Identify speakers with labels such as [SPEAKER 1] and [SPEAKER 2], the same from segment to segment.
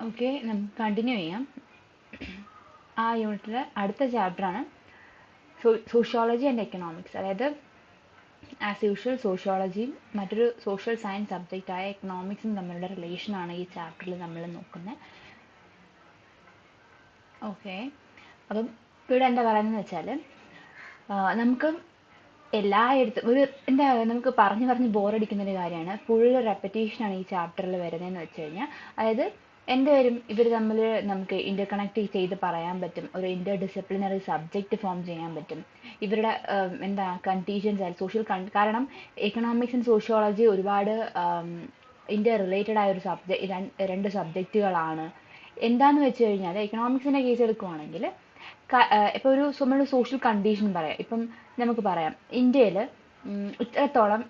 [SPEAKER 1] Okay, നമുക്ക് continue ചെയ്യാം. ആ യൂണിറ്റിലെ അടുത്ത ചാപ്റ്ററാണ് സോഷ്യോളജി ആൻഡ് എക്കണോമിക്സ്. അതായത് ആസ് യൂഷ്വൽ സോഷ്യോളജിയും മറ്റൊരു സോഷ്യൽ സയൻസ് സബ്ജക്റ്റായ എക്കണോമിക്സും തമ്മിലുള്ള റിലേഷനാണ് ഈ ചാപ്റ്ററിൽ നമ്മൾ നോക്കുന്നത്. ഓക്കെ, അപ്പം ഇവിടെ എന്താ പറയുന്നത് വെച്ചാൽ നമുക്ക് എല്ലായിടത്തും എന്താ നമുക്ക് പറഞ്ഞ് ബോറടിക്കുന്നൊരു കാര്യമാണ്. ഫുൾ റെപ്പറ്റീഷനാണ് ഈ ചാപ്റ്ററിൽ വരുന്നതെന്ന് വെച്ച് കഴിഞ്ഞാൽ, അതായത് എന്തുവരും ഇവർ തമ്മിൽ നമുക്ക് ഇന്റർ കണക്ട് ചെയ്ത് പറയാൻ പറ്റും. ഒരു ഇന്റർ ഡിസിപ്ലിനറി സബ്ജക്റ്റ് ഫോം ചെയ്യാൻ പറ്റും. ഇവരുടെ എന്താ കണ്ടീഷൻസ് ആയാലും സോഷ്യൽ കാരണം എക്കണോമിക്സ് ആൻഡ് സോഷ്യോളജി ഒരുപാട് ഇന്റർ റിലേറ്റഡ് ആയ ഒരു രണ്ട് സബ്ജക്റ്റുകളാണ്. എന്താന്ന് വെച്ച് കഴിഞ്ഞാൽ എക്കണോമിക്സിന്റെ കേസ് എടുക്കുവാണെങ്കിൽ ഇപ്പോൾ നമ്മൾ സോഷ്യൽ കണ്ടീഷൻ പറയാം. ഇപ്പം നമുക്ക് പറയാം ഇന്ത്യയിൽ ഇത്രത്തോളം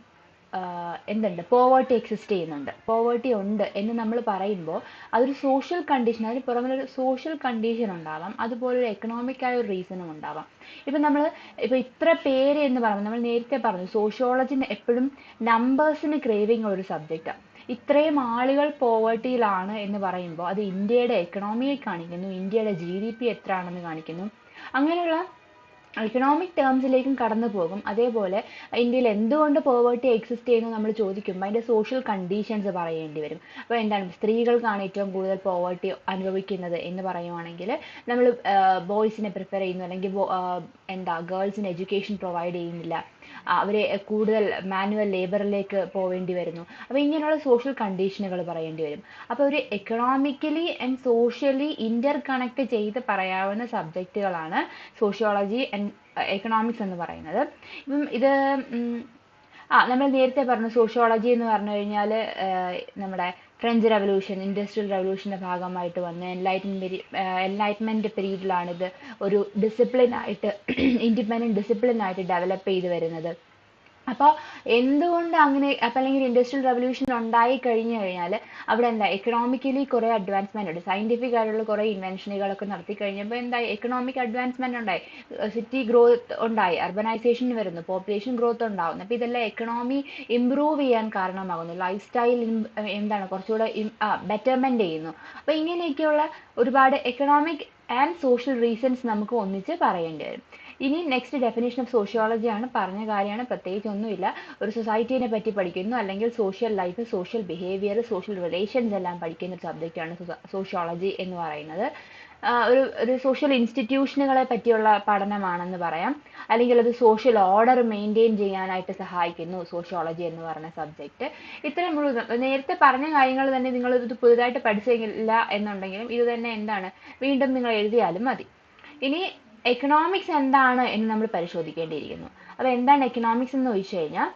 [SPEAKER 1] എന്തുണ്ട്, പോവേർട്ടി എക്സിസ്റ്റ് ചെയ്യുന്നുണ്ട്, പോവേർട്ടി ഉണ്ട് എന്ന് നമ്മൾ പറയുമ്പോൾ അതൊരു സോഷ്യൽ കണ്ടീഷൻ, അതിന് പുറമെ ഒരു സോഷ്യൽ കണ്ടീഷൻ ഉണ്ടാവാം, അതുപോലെ ഒരു എക്കണോമിക് ആയ ഒരു റീസണും ഉണ്ടാവാം. ഇപ്പം ഇത്ര പേര് എന്ന് പറയുമ്പോൾ നമ്മൾ നേരത്തെ പറഞ്ഞു സോഷ്യോളജി എപ്പോഴും നമ്പേഴ്സിന് ക്രേവിങ് ഒരു സബ്ജക്റ്റാണ്. ഇത്രയും ആളുകൾ പോവേർട്ടിയിലാണ് എന്ന് പറയുമ്പോൾ അത് ഇന്ത്യയുടെ എക്കണോമിയെ കാണിക്കുന്നു, ഇന്ത്യയുടെ GDP എത്രയാണെന്ന് കാണിക്കുന്നു. അങ്ങനെയുള്ള എക്കണോമിക് ടേംസിലേക്കും കടന്നു പോകും. അതേപോലെ ഇന്ത്യയിൽ എന്തുകൊണ്ട് പോവേർട്ടി എക്സിസ്റ്റ് ചെയ്യുന്നു നമ്മൾ ചോദിക്കുമ്പോൾ അതിൻ്റെ സോഷ്യൽ കണ്ടീഷൻസ് പറയേണ്ടി വരും. അപ്പോൾ എന്താണ്, സ്ത്രീകൾക്കാണ് ഏറ്റവും കൂടുതൽ പോവേർട്ടി അനുഭവിക്കുന്നത് എന്ന് പറയുവാണെങ്കിൽ നമ്മൾ ബോയ്സിനെ പ്രിഫർ ചെയ്യുന്നു, അല്ലെങ്കിൽ ഗേൾസിന് എഡ്യൂക്കേഷൻ പ്രൊവൈഡ് ചെയ്യുന്നില്ല, അവരെ കൂടുതൽ മാനുവൽ ലേബറിലേക്ക് പോവേണ്ടി വരുന്നു. അപ്പോൾ ഇങ്ങനെയുള്ള സോഷ്യൽ കണ്ടീഷനുകൾ പറയേണ്ടി വരും. അപ്പോൾ ഒരു economically and socially Inter connect ചെയ്ത് പറയാവുന്ന സബ്ജക്റ്റുകളാണ് സോഷ്യോളജി ആൻഡ് എക്കണോമിക്സ് എന്ന് പറയുന്നത്. ഇപ്പം ഇത് നമ്മൾ നേരത്തെ പറഞ്ഞു സോഷ്യോളജി എന്ന് പറഞ്ഞു കഴിഞ്ഞാൽ നമ്മുടെ ഫ്രഞ്ച് റവല്യൂഷൻ, ഇൻഡസ്ട്രിയൽ റവല്യൂഷൻ്റെ ഭാഗമായിട്ട് വന്ന എൻലൈറ്റ്മെൻറ്റ് പീരീഡിലാണ് ഇത് ഒരു ഡിസിപ്ലിനായിട്ട് ഇൻഡിപെൻഡൻറ്റ് ഡിസിപ്ലിനായിട്ട് ഡെവലപ്പ് ചെയ്ത് വരുന്നത്. അപ്പോൾ എന്തുകൊണ്ട് അങ്ങനെ, അപ്പം അല്ലെങ്കിൽ ഇൻഡസ്ട്രിയൽ റവല്യൂഷൻ ഉണ്ടായി കഴിഞ്ഞു കഴിഞ്ഞാൽ അവിടെ എന്താ എക്കണോമിക്കലി കുറേ അഡ്വാൻസ്മെന്റ് ഉണ്ട്, സയന്റിഫിക് ആയിട്ടുള്ള കുറേ ഇൻവെൻഷനുകളൊക്കെ നടത്തി കഴിഞ്ഞപ്പോൾ എന്തായി, എക്കണോമിക് അഡ്വാൻസ്മെന്റ് ഉണ്ടായി, സിറ്റി ഗ്രോത്ത് ഉണ്ടായി, അർബനൈസേഷൻ വരുന്നു, പോപ്പുലേഷൻ ഗ്രോത്ത് ഉണ്ടാവുന്നു. അപ്പോൾ ഇതെല്ലാം എക്കണോമി ഇംപ്രൂവ് ചെയ്യാൻ കാരണമാകുന്നു, ലൈഫ് സ്റ്റൈൽ കുറച്ചുകൂടെ ബെറ്റർമെന്റ് ചെയ്യുന്നു. അപ്പോൾ ഇങ്ങനെയൊക്കെയുള്ള ഒരുപാട് എക്കണോമിക് ആൻഡ് സോഷ്യൽ റീസൺസ് നമുക്ക് ഒന്നിച്ച് പറയേണ്ടി വരും. ഇനി നെക്സ്റ്റ് ഡെഫിനേഷൻ ഓഫ് സോഷ്യോളജി ആണ്, പറഞ്ഞ കാര്യമാണ്, പ്രത്യേകിച്ച് ഒന്നുമില്ല. ഒരു സൊസൈറ്റീനെ പറ്റി പഠിക്കുന്നു, അല്ലെങ്കിൽ social life, social behaviour, social relations എല്ലാം പഠിക്കുന്ന ഒരു സബ്ജക്റ്റാണ് സോഷ്യോളജി എന്ന് പറയുന്നത്. ഒരു സോഷ്യൽ ഇൻസ്റ്റിറ്റ്യൂഷനുകളെ പറ്റിയുള്ള പഠനമാണെന്ന് പറയാം, അല്ലെങ്കിൽ അത് സോഷ്യൽ ഓർഡർ മെയിൻറ്റെയിൻ ചെയ്യാനായിട്ട് സഹായിക്കുന്നു സോഷ്യോളജി എന്ന് പറയുന്ന സബ്ജക്റ്റ്. ഇത്രയും നേരത്തെ പറഞ്ഞ കാര്യങ്ങൾ തന്നെ നിങ്ങൾ ഇത് പുതുതായിട്ട് പഠിച്ചില്ല എന്നുണ്ടെങ്കിലും ഇത് തന്നെ വീണ്ടും നിങ്ങൾ എഴുതിയാലും മതി. ഇനി എക്കണോമിക്സ് എന്താണ് എന്ന് നമ്മൾ പരിശോധിക്കേണ്ടിയിരിക്കുന്നു. അപ്പോൾ എന്താണ് എക്കണോമിക്സ് എന്ന് ചോദിച്ചു കഴിഞ്ഞാൽ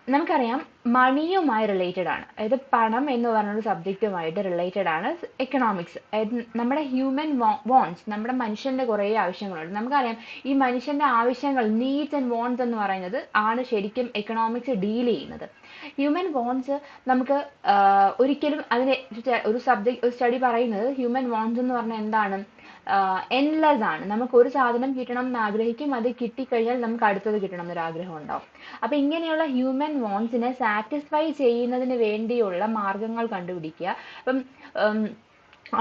[SPEAKER 1] നമുക്കറിയാം മണിയുമായി റിലേറ്റഡ് ആണ്. അതായത് പണം എന്ന് പറഞ്ഞൊരു സബ്ജക്റ്റുമായിട്ട് റിലേറ്റഡ് ആണ് എക്കണോമിക്സ്. അതായത് നമ്മുടെ ഹ്യൂമൻ വോൺസ്, നമ്മുടെ മനുഷ്യന്റെ കുറേ ആവശ്യങ്ങളുണ്ട്. നമുക്കറിയാം ഈ മനുഷ്യന്റെ ആവശ്യങ്ങൾ, നീഡ്സ് ആൻഡ് വോൺസ് എന്ന് പറയുന്നത് ആണ് ശരിക്കും എക്കണോമിക്സ് ഡീൽ ചെയ്യുന്നത്. ഹ്യൂമൻ വോൺസ് നമുക്ക് ഒരിക്കലും അതിനെ ഒരു സ്റ്റഡി പറയുന്നത് ഹ്യൂമൻ വോൺസ് എന്ന് പറഞ്ഞാൽ എന്താണ്, എൻലെസ് ആണ്. നമുക്ക് ഒരു സാധനം കിട്ടണം എന്ന് ആഗ്രഹിക്കും, അത് കിട്ടിക്കഴിഞ്ഞാൽ നമുക്ക് അടുത്തത് കിട്ടണം എന്നൊരു ആഗ്രഹം ഉണ്ടാവും. അപ്പൊ ഇങ്ങനെയുള്ള ഹ്യൂമൻ വോൺസിനെ സാറ്റിസ്ഫൈ ചെയ്യുന്നതിന് വേണ്ടിയുള്ള മാർഗങ്ങൾ കണ്ടുപിടിക്കുക.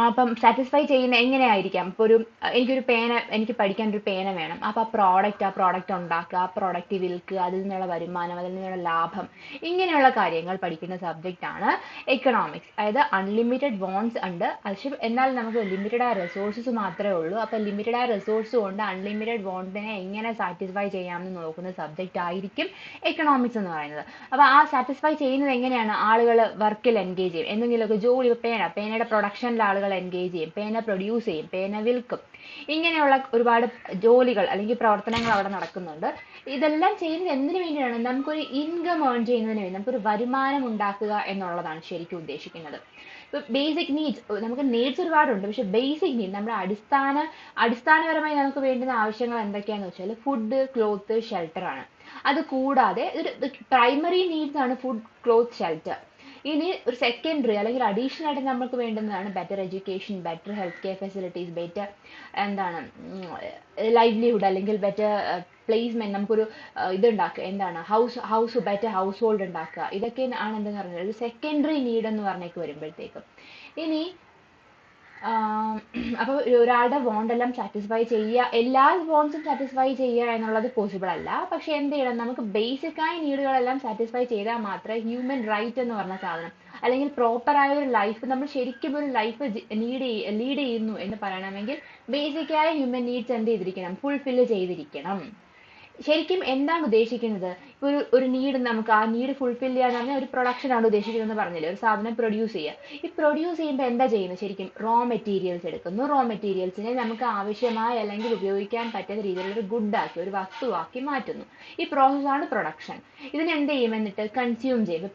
[SPEAKER 1] അപ്പം സാറ്റിസ്ഫൈ ചെയ്യുന്ന എങ്ങനെയായിരിക്കാം, ഇപ്പോൾ എനിക്കൊരു പേന, എനിക്ക് പഠിക്കാൻ ഒരു പേന വേണം. അപ്പോൾ ആ പ്രോഡക്റ്റ് ഉണ്ടാക്കുക, ആ പ്രോഡക്റ്റ് വിൽക്കുക, അതിൽ നിന്നുള്ള വരുമാനം, അതിൽ നിന്നുള്ള ലാഭം, ഇങ്ങനെയുള്ള കാര്യങ്ങൾ പഠിക്കുന്ന സബ്ജക്റ്റ് ആണ് എക്കണോമിക്സ്. അതായത് അൺലിമിറ്റഡ് വോൺസ് ഉണ്ട്, എന്നാൽ നമുക്ക് ലിമിറ്റഡ് ആയ റിസോഴ്സസ് മാത്രമേ ഉള്ളൂ. അപ്പോൾ ലിമിറ്റഡ് ആയ റിസോഴ്സ് കൊണ്ട് അൺലിമിറ്റഡ് വോൺസിനെ എങ്ങനെ സാറ്റിസ്ഫൈ ചെയ്യാമെന്ന് നോക്കുന്ന സബ്ജക്റ്റ് ആയിരിക്കും എക്കണോമിക്സ് എന്ന് പറയുന്നത്. അപ്പോൾ ആ സാറ്റിസ്ഫൈ ചെയ്യുന്നത് എങ്ങനെയാണ്, ആളുകൾ വർക്കിൽ എൻഗേജ് ചെയ്യും, എന്തെങ്കിലുമൊക്കെ ജോലി, പേനയുടെ പ്രൊഡക്ഷനിൽ ആളുകൾ എൻഗേജ് ചെയ്യും, പേന പ്രൊഡ്യൂസ് ചെയ്യും, പേന വിൽക്കും, ഇങ്ങനെയുള്ള ഒരുപാട് ജോലികൾ അല്ലെങ്കിൽ പ്രവർത്തനങ്ങൾ അവിടെ നടക്കുന്നുണ്ട്. ഇതെല്ലാം ചെയ്യുന്നത് എന്തിനു വേണ്ടിയാണ്, നമുക്കൊരു ഇൻകം ഏൺ ചെയ്യുന്നതിന് വേണ്ടി, നമുക്കൊരു വരുമാനം ഉണ്ടാക്കുക എന്നുള്ളതാണ് ശരിക്കും ഉദ്ദേശിക്കുന്നത്. ഇപ്പൊ ബേസിക് നീഡ്സ്, നമുക്ക് നീഡ്സ് ഒരുപാടുണ്ട്, പക്ഷെ ബേസിക് നീഡ്, നമ്മുടെ അടിസ്ഥാനപരമായി നമുക്ക് വേണ്ടുന്ന ആവശ്യങ്ങൾ എന്തൊക്കെയാന്ന് വെച്ചാൽ ഫുഡ്, ക്ലോത്ത്, ഷെൽട്ടർ ആണ്. അത് കൂടാതെ ഒരു പ്രൈമറി നീഡ്സ് ആണ് ഫുഡ്, ക്ലോത്ത്, ഷെൽട്ടർ. ഇനി ഒരു സെക്കൻഡറി അല്ലെങ്കിൽ അഡീഷണൽ ആയിട്ട് നമുക്ക് വേണ്ടുന്നതാണ് better education, better health care facilities, better livelihood, അല്ലെങ്കിൽ ബെറ്റർ പ്ലേസ്മെന്റ്, നമുക്കൊരു ഇതുണ്ടാക്കുക, ബെറ്റർ ഹൗസ് ഹോൾഡ് ഉണ്ടാക്കുക. ഇതൊക്കെ ആണ് എന്തെന്ന് പറഞ്ഞാൽ ഒരു സെക്കൻഡറി നീഡ് എന്ന് പറഞ്ഞേക്ക് വരുമ്പോഴത്തേക്കും. ഇനി അപ്പോൾ ഒരാളുടെ വോണ്ട് എല്ലാം സാറ്റിസ്ഫൈ ചെയ്യുക, എല്ലാ വോണ്ട്സും സാറ്റിസ്ഫൈ ചെയ്യുക എന്നുള്ളത് പോസിബിൾ അല്ല. പക്ഷെ എന്ത് ചെയ്യണം, നമുക്ക് ബേസിക്കായ നീഡുകളെല്ലാം സാറ്റിസ്ഫൈ ചെയ്താൽ മാത്രമേ ഹ്യൂമൻ റൈറ്റ് എന്ന് പറഞ്ഞ സാധനം, അല്ലെങ്കിൽ പ്രോപ്പറായ ഒരു ലൈഫ്, നമ്മൾ ശരിക്കും ഒരു ലൈഫ് ലീഡ് ചെയ്യുന്നു എന്ന് പറയണമെങ്കിൽ ബേസിക്കായ ഹ്യൂമൻ നീഡ്സ് എന്ത് ചെയ്തിരിക്കണം, ഫുൾഫില്ല് ചെയ്തിരിക്കണം. ശരിക്കും എന്താണ് ഉദ്ദേശിക്കുന്നത്? ഇപ്പോൾ ഒരു നീഡ്, നമുക്ക് ആ നീഡ് ഫുൾഫിൽ ചെയ്യാന്ന് പറഞ്ഞാൽ ഒരു പ്രൊഡക്ഷൻ ആണ് ഉദ്ദേശിക്കുന്നത് പറഞ്ഞില്ലേ, ഒരു സാധനം പ്രൊഡ്യൂസ് ചെയ്യുക. ഈ പ്രൊഡ്യൂസ് ചെയ്യുമ്പോൾ എന്താ ചെയ്യുന്നത്? ശരിക്കും റോ മെറ്റീരിയൽസ് എടുക്കുന്നു. റോ മെറ്റീരിയൽസിനെ നമുക്ക് ആവശ്യമായ അല്ലെങ്കിൽ ഉപയോഗിക്കാൻ പറ്റുന്ന രീതിയിലുള്ള ഒരു ഗുഡാക്കി, ഒരു വസ്തുവാക്കി മാറ്റുന്നു. ഈ പ്രോസസ്സാണ് പ്രൊഡക്ഷൻ. ഇതിന് എന്ത് ചെയ്യും? എന്നിട്ട് കൺസ്യൂം ചെയ്യും.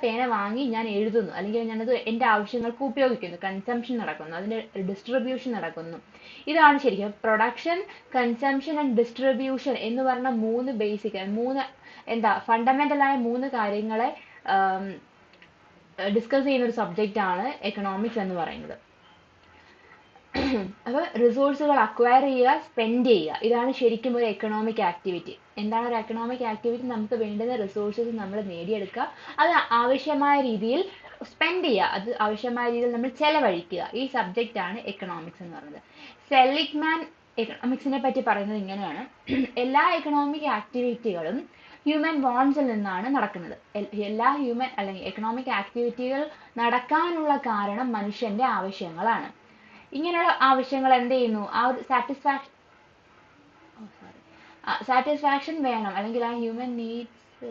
[SPEAKER 1] പേന വാങ്ങി ഞാൻ എഴുതുന്നു, അല്ലെങ്കിൽ ഞാനത് എൻ്റെ ആവശ്യങ്ങൾക്ക് ഉപയോഗിക്കുന്നു. കൺസംഷൻ നടക്കുന്നു, അതിൻ്റെ ഡിസ്ട്രിബ്യൂഷൻ നടക്കുന്നു. ഇതാണ് ശരിക്കും പ്രൊഡക്ഷൻ, കൺസംഷൻ ആൻഡ് ഡിസ്ട്രിബ്യൂഷൻ എന്ന് പറഞ്ഞ മൂന്ന് ഫണ്ടമെന്റൽ ആയ മൂന്ന് കാര്യങ്ങളെ ഡിസ്കസ് ചെയ്യുന്ന ഒരു സബ്ജക്റ്റ് ആണ് എക്കണോമിക്സ് എന്ന് പറയുന്നത്. അപ്പോൾ റിസോഴ്സുകൾ അക്വയർ ചെയ്യുക, സ്പെൻഡ് ചെയ്യുക, ഇതാണ് ശരിക്കും ഒരു എക്കണോമിക് ആക്ടിവിറ്റി. എന്താണ് ഒരു എക്കണോമിക് ആക്ടിവിറ്റി? നമുക്ക് വേണ്ടുന്ന റിസോഴ്സസ് നമ്മൾ നേടിയെടുക്കുക, അത് ആവശ്യമായ രീതിയിൽ സ്പെൻഡ് ചെയ്യുക, അത് ആവശ്യമായ രീതിയിൽ നമ്മൾ ചെലവഴിക്കുക. ഈ സബ്ജക്റ്റ് ആണ് എക്കണോമിക്സ് എന്ന് പറയുന്നത്. സെലിഗ്മാൻ എക്കണോമിക്സിനെ പറ്റി പറയുന്നത് ഇങ്ങനെയാണ്: എല്ലാ എക്കണോമിക് ആക്ടിവിറ്റികളും ഹ്യൂമൻ വോൺസിൽ നിന്നാണ് നടക്കുന്നത്. എല്ലാ ഹ്യൂമൻ അല്ലെങ്കിൽ എക്കണോമിക് ആക്ടിവിറ്റികൾ നടക്കാനുള്ള കാരണം മനുഷ്യന്റെ ആവശ്യങ്ങളാണ്. ഇങ്ങനെയുള്ള ആവശ്യങ്ങൾ എന്ത് ചെയ്യുന്നു? ആ ഒരു സാറ്റിസ്ഫാക്ഷൻ വേണം, അല്ലെങ്കിൽ ആ ഹ്യൂമൻ നീഡ്സ്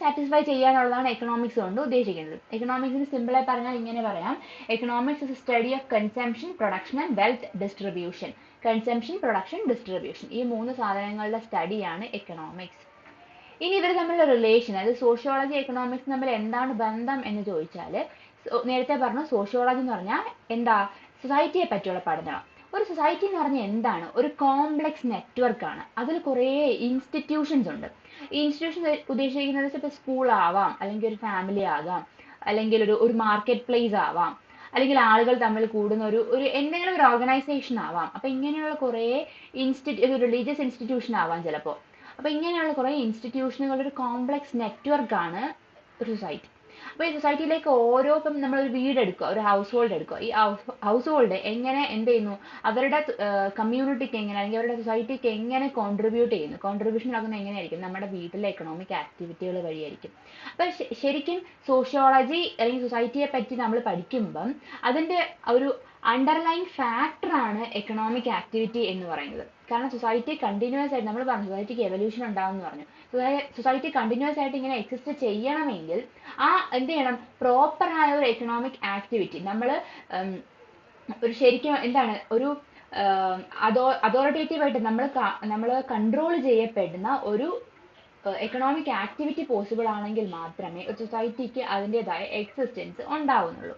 [SPEAKER 1] സാറ്റിസ്ഫൈ ചെയ്യാനുള്ളതാണ് എക്കണോമിക്സ് കൊണ്ട് ഉദ്ദേശിക്കുന്നത്. എക്കണോമിക്സിന് സിമ്പിളായി പറഞ്ഞാൽ ഇങ്ങനെ പറയാം: economics is A study of consumption, production and wealth distribution. Consumption, production, distribution, ഈ മൂന്ന് സാധനങ്ങളുടെ സ്റ്റഡിയാണ് എക്കണോമിക്സ്. ഇനി ഇവർ തമ്മിലുള്ള റിലേഷൻ, അതായത് സോഷ്യോളജി എക്കണോമിക്സ് തമ്മിൽ എന്താണ് ബന്ധം എന്ന് ചോദിച്ചാൽ, നേരത്തെ പറഞ്ഞു സോഷ്യോളജി എന്ന് പറഞ്ഞാൽ എന്താ? സൊസൈറ്റിയെ പറ്റിയുള്ള പഠനമാണ്. ഒരു സൊസൈറ്റി എന്ന് പറഞ്ഞാൽ എന്താണ്? ഒരു കോംപ്ലക്സ് നെറ്റ്വർക്ക് ആണ്. അതിൽ കുറേ ഇൻസ്റ്റിറ്റ്യൂഷൻസ് ഉണ്ട്. ഈ ഇൻസ്റ്റിറ്റ്യൂഷൻ ഉദ്ദേശിക്കുന്നത് ഇപ്പോൾ സ്കൂൾ ആവാം, അല്ലെങ്കിൽ ഒരു ഫാമിലി ആകാം, അല്ലെങ്കിൽ ഒരു മാർക്കറ്റ് പ്ലേസ് ആവാം, അല്ലെങ്കിൽ ആളുകൾ തമ്മിൽ കൂടുന്ന ഒരു എന്തെങ്കിലും ഒരു ഓർഗനൈസേഷൻ ആവാം. അപ്പൊ ഇങ്ങനെയുള്ള കുറേ റിലീജിയസ് ഇൻസ്റ്റിറ്റ്യൂഷൻ ആവാം ചിലപ്പോൾ. അപ്പൊ ഇങ്ങനെയുള്ള കുറേ ഇൻസ്റ്റിറ്റ്യൂഷനുകളുടെ ഒരു കോംപ്ലക്സ് നെറ്റ്വർക്ക് ആണ് ഒരു സൊസൈറ്റി. അപ്പോൾ ഈ സൊസൈറ്റിയിലേക്ക് ഓരോ, ഇപ്പം നമ്മളൊരു വീട് എടുക്കുക, ഒരു ഹൗസ് ഹോൾഡ് എടുക്കുക, ഈ ഹൗസ് ഹോൾഡ് എങ്ങനെ എന്ത് ചെയ്യുന്നു, അവരുടെ കമ്മ്യൂണിറ്റിക്ക് എങ്ങനെ, അല്ലെങ്കിൽ അവരുടെ സൊസൈറ്റിക്ക് എങ്ങനെ കോൺട്രിബ്യൂട്ട് ചെയ്യുന്നു, കോൺട്രിബ്യൂഷൻ നടക്കുന്നത് എങ്ങനെയായിരിക്കും? നമ്മുടെ വീട്ടിലെ എക്കണോമിക് ആക്ടിവിറ്റികൾ വഴിയായിരിക്കും. അപ്പം ശരിക്കും സോഷ്യോളജി അല്ലെങ്കിൽ സൊസൈറ്റിയെ പറ്റി നമ്മൾ പഠിക്കുമ്പം അതിൻ്റെ ഒരു അണ്ടർലൈൻ ഫാക്ടറാണ് എക്കണോമിക് ആക്ടിവിറ്റി എന്ന് പറയുന്നത്. കാരണം സൊസൈറ്റി കണ്ടിന്യൂസ് ആയിട്ട്, നമ്മൾ പറഞ്ഞു സൊസൈറ്റിക്ക് എവല്യൂഷൻ ഉണ്ടാവും എന്ന് പറഞ്ഞു, സൊസൈറ്റി കണ്ടിന്യൂസ് ആയിട്ട് ഇങ്ങനെ എക്സിസ്റ്റ് ചെയ്യണമെങ്കിൽ ആ എന്ത് ചെയ്യണം? പ്രോപ്പറായ ഒരു എക്കണോമിക് ആക്ടിവിറ്റി നമ്മൾ ഒരു ശരിക്കും എന്താണ് ഒരു അതോറിറ്റേറ്റീവായിട്ട് നമ്മൾ കൺട്രോൾ ചെയ്യപ്പെടുന്ന ഒരു എക്കണോമിക് ആക്ടിവിറ്റി പോസിബിൾ ആണെങ്കിൽ മാത്രമേ ഒരു സൊസൈറ്റിക്ക് അതിൻ്റെതായ എക്സിസ്റ്റൻസ് ഉണ്ടാവുന്നുള്ളൂ.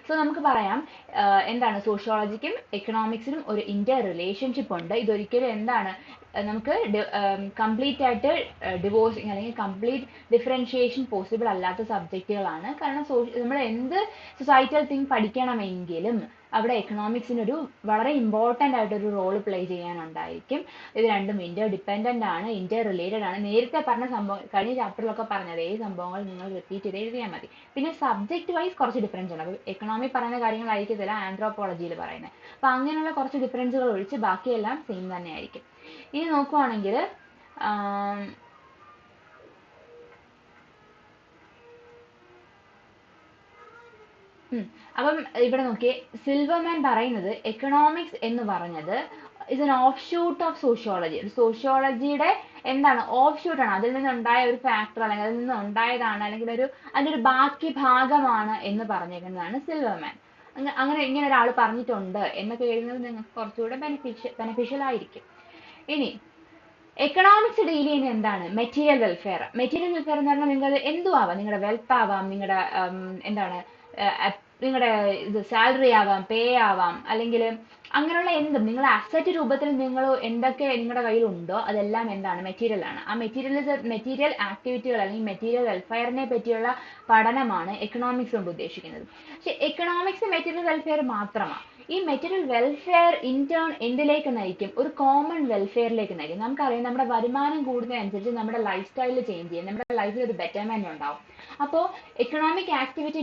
[SPEAKER 1] സോ നമുക്ക് പറയാം എന്താണ്, സോഷ്യോളജിക്കും എക്കണോമിക്സിനും ഒരു ഇന്റർ റിലേഷൻഷിപ്പ് ഉണ്ട്. ഇതൊരിക്കലും എന്താണ്, നമുക്ക് കംപ്ലീറ്റ് ആയിട്ട് ഡിവോഴ്സിങ് അല്ലെങ്കിൽ കംപ്ലീറ്റ് ഡിഫറൻഷിയേഷൻ പോസിബിൾ അല്ലാത്ത സബ്ജക്റ്റുകളാണ്. കാരണം നമ്മൾ എന്ത് സൊസൈറ്റൽ തിങ് പഠിക്കണമെങ്കിലും അവിടെ എക്കണോമിക്സിനൊരു വളരെ ഇമ്പോർട്ടൻ്റ് ആയിട്ടൊരു റോൾ പ്ലേ ചെയ്യാനുണ്ടായിരിക്കും. ഇത് രണ്ടും ഇന്റർ ഡിപ്പെൻഡൻ്റ് ആണ്, ഇന്റർ റിലേറ്റഡ് ആണ്. നേരത്തെ പറഞ്ഞ സംഭവം, കഴിഞ്ഞ ചാപ്റ്ററിലൊക്കെ പറഞ്ഞത് ഈ സംഭവങ്ങൾ നിങ്ങൾ റിപ്പീറ്റ് ചെയ്ത് എഴുതിയാൽ മതി. പിന്നെ സബ്ജക്റ്റ് വൈസ് കുറച്ച് ഡിഫറൻസ് ഉണ്ട്. അപ്പോൾ എക്കണോമി പറയുന്ന കാര്യങ്ങളായിരിക്കത്തില്ല ആന്ത്രോപോളജിയിൽ പറയുന്നത്. അപ്പോൾ അങ്ങനെയുള്ള കുറച്ച് ഡിഫറൻസുകൾ ഒഴിച്ച് ബാക്കിയെല്ലാം സെയിം തന്നെ ആയിരിക്കും. ഇനി നോക്കുവാണെങ്കിൽ അപ്പം ഇവിടെ നോക്കിയേ, സിൽവർമാൻ പറയുന്നത് എക്കണോമിക്സ് എന്ന് പറഞ്ഞത് is an offshoot of sociology. സോഷ്യോളജിയുടെ എന്താണ്, ഓഫ് ഷൂട്ട് ആണ്, അതിൽ നിന്നുണ്ടായ ഒരു ഫാക്ടർ, അല്ലെങ്കിൽ അതിൽ നിന്ന് ഉണ്ടായതാണ്, അല്ലെങ്കിൽ അതിൻ്റെ ഒരു ബാക്കി ഭാഗമാണ് എന്ന് പറഞ്ഞേക്കുന്നതാണ് സിൽവർമാൻ. അങ്ങനെ ഇങ്ങനെ ഒരാൾ പറഞ്ഞിട്ടുണ്ട് എന്നൊക്കെ എഴുതുന്നത് നിങ്ങൾക്ക് കുറച്ചുകൂടെ ബെനിഫിഷ്യൽ ആയിരിക്കും. ഇനി എക്കണോമിക്സ് ഡീൽ ചെയ്യുന്നത് എന്താണ്? Material welfare. മെറ്റീരിയൽ വെൽഫെയർ എന്ന് പറഞ്ഞാൽ നിങ്ങൾക്ക് എന്തും ആവാം, നിങ്ങളുടെ വെൽത്ത് ആവാം, നിങ്ങളുടെ എന്താണ് നിങ്ങളുടെ ഇത് സാലറി ആവാം, പേ ആവാം, അല്ലെങ്കിൽ അങ്ങനെയുള്ള എന്തും നിങ്ങളുടെ അസറ്റ് രൂപത്തിൽ നിങ്ങൾ എന്തൊക്കെ നിങ്ങളുടെ കയ്യിലുണ്ടോ അതെല്ലാം എന്താണ്? മെറ്റീരിയൽ ആണ്. ആ മെറ്റീരിയൽ ആക്ടിവിറ്റികൾ അല്ലെങ്കിൽ മെറ്റീരിയൽ വെൽഫെയറിനെ പറ്റിയുള്ള പഠനമാണ് എക്കണോമിക്സ് കൊണ്ട് ഉദ്ദേശിക്കുന്നത്. പക്ഷെ എക്കണോമിക്സ് മെറ്റീരിയൽ വെൽഫെയർ മാത്രമാണ്. ഈ മെറ്റീരിയൽ വെൽഫെയർ ഇൻ ടേൺ എന്തിലേക്ക് നയിക്കും? ഒരു കോമൺ വെൽഫെയറിലേക്ക് നയിക്കും. നമുക്കറിയാം നമ്മുടെ വരുമാനം കൂടുന്നതനുസരിച്ച് നമ്മുടെ ലൈഫ് സ്റ്റൈൽ ചേഞ്ച് ചെയ്യും, നമ്മുടെ ലൈഫിൽ ഒരു ബെറ്റർമെന്റ് ഉണ്ടാവും. അപ്പോൾ എക്കണോമിക് ആക്ടിവിറ്റി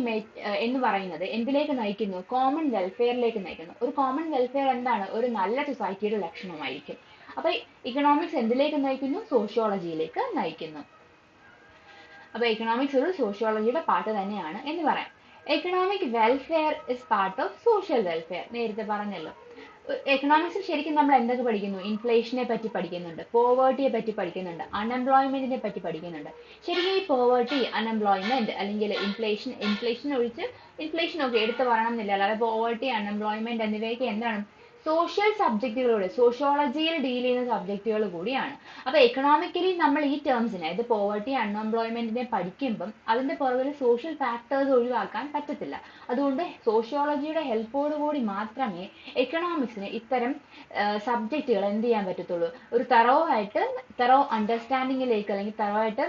[SPEAKER 1] എന്ന് പറയുന്നത് എന്തിലേക്ക് നയിക്കുന്നു? കോമൺ വെൽഫെയറിലേക്ക് നയിക്കുന്നു. ഒരു കോമൺ വെൽഫെയർ എന്താണ്? ഒരു നല്ല സൊസൈറ്റിയുടെ ലക്ഷണമായിരിക്കും. അപ്പൊ ഇക്കണോമിക്സ് എന്തിലേക്ക് നയിക്കുന്നു? സോഷ്യോളജിയിലേക്ക് നയിക്കുന്നു. അപ്പൊ എക്കണോമിക്സ് ഒരു സോഷ്യോളജിയുടെ പാർട്ട് തന്നെയാണ് എന്ന് പറയാം. Economic welfare is part of social welfare. നേരത്തെ പറഞ്ഞല്ലോ. എക്കണോമിക്സിൽ ശരിക്കും നമ്മൾ എന്തൊക്കെ പഠിക്കുന്നു? ഇൻഫ്ലേഷനെ പറ്റി പഠിക്കുന്നുണ്ട്, പോവേർട്ടിയെ പറ്റി പഠിക്കുന്നുണ്ട്, അൺഎംപ്ലോയ്മെന്റിനെ പറ്റി പഠിക്കുന്നുണ്ട്. ശരിക്കും ഈ പോവേർട്ടി, അൺഎംപ്ലോയ്മെന്റ് അല്ലെങ്കിൽ ഇൻഫ്ലേഷൻ ഒക്കെ എടുത്തു പറയണം എന്നില്ല. അല്ലാതെ പോവേർട്ടി, അൺഎംപ്ലോയ്മെന്റ് എന്നിവയൊക്കെ എന്താണ്? സോഷ്യൽ സബ്ജക്റ്റുകളോട്, സോഷ്യോളജിയിൽ ഡീൽ ചെയ്യുന്ന സബ്ജക്റ്റുകൾ കൂടിയാണ്. അപ്പൊ എക്കണോമിക്കലി നമ്മൾ ഈ ടേംസിനെ, ഇത് പോവർട്ടി, അൺഎംപ്ലോയ്മെന്റിനെ പഠിക്കുമ്പം അതിന്റെ പുറകിൽ സോഷ്യൽ ഫാക്ടേഴ്സ് ഒഴിവാക്കാൻ പറ്റത്തില്ല. അതുകൊണ്ട് സോഷ്യോളജിയുടെ ഹെൽപ്പോട് കൂടി മാത്രമേ എക്കണോമിക്സിന് ഇത്തരം സബ്ജക്റ്റുകൾ എന്ത് ചെയ്യാൻ പറ്റത്തുള്ളൂ? ഒരു തറോ അണ്ടർസ്റ്റാൻഡിങ്ങിലേക്ക് അല്ലെങ്കിൽ തറവായിട്ട്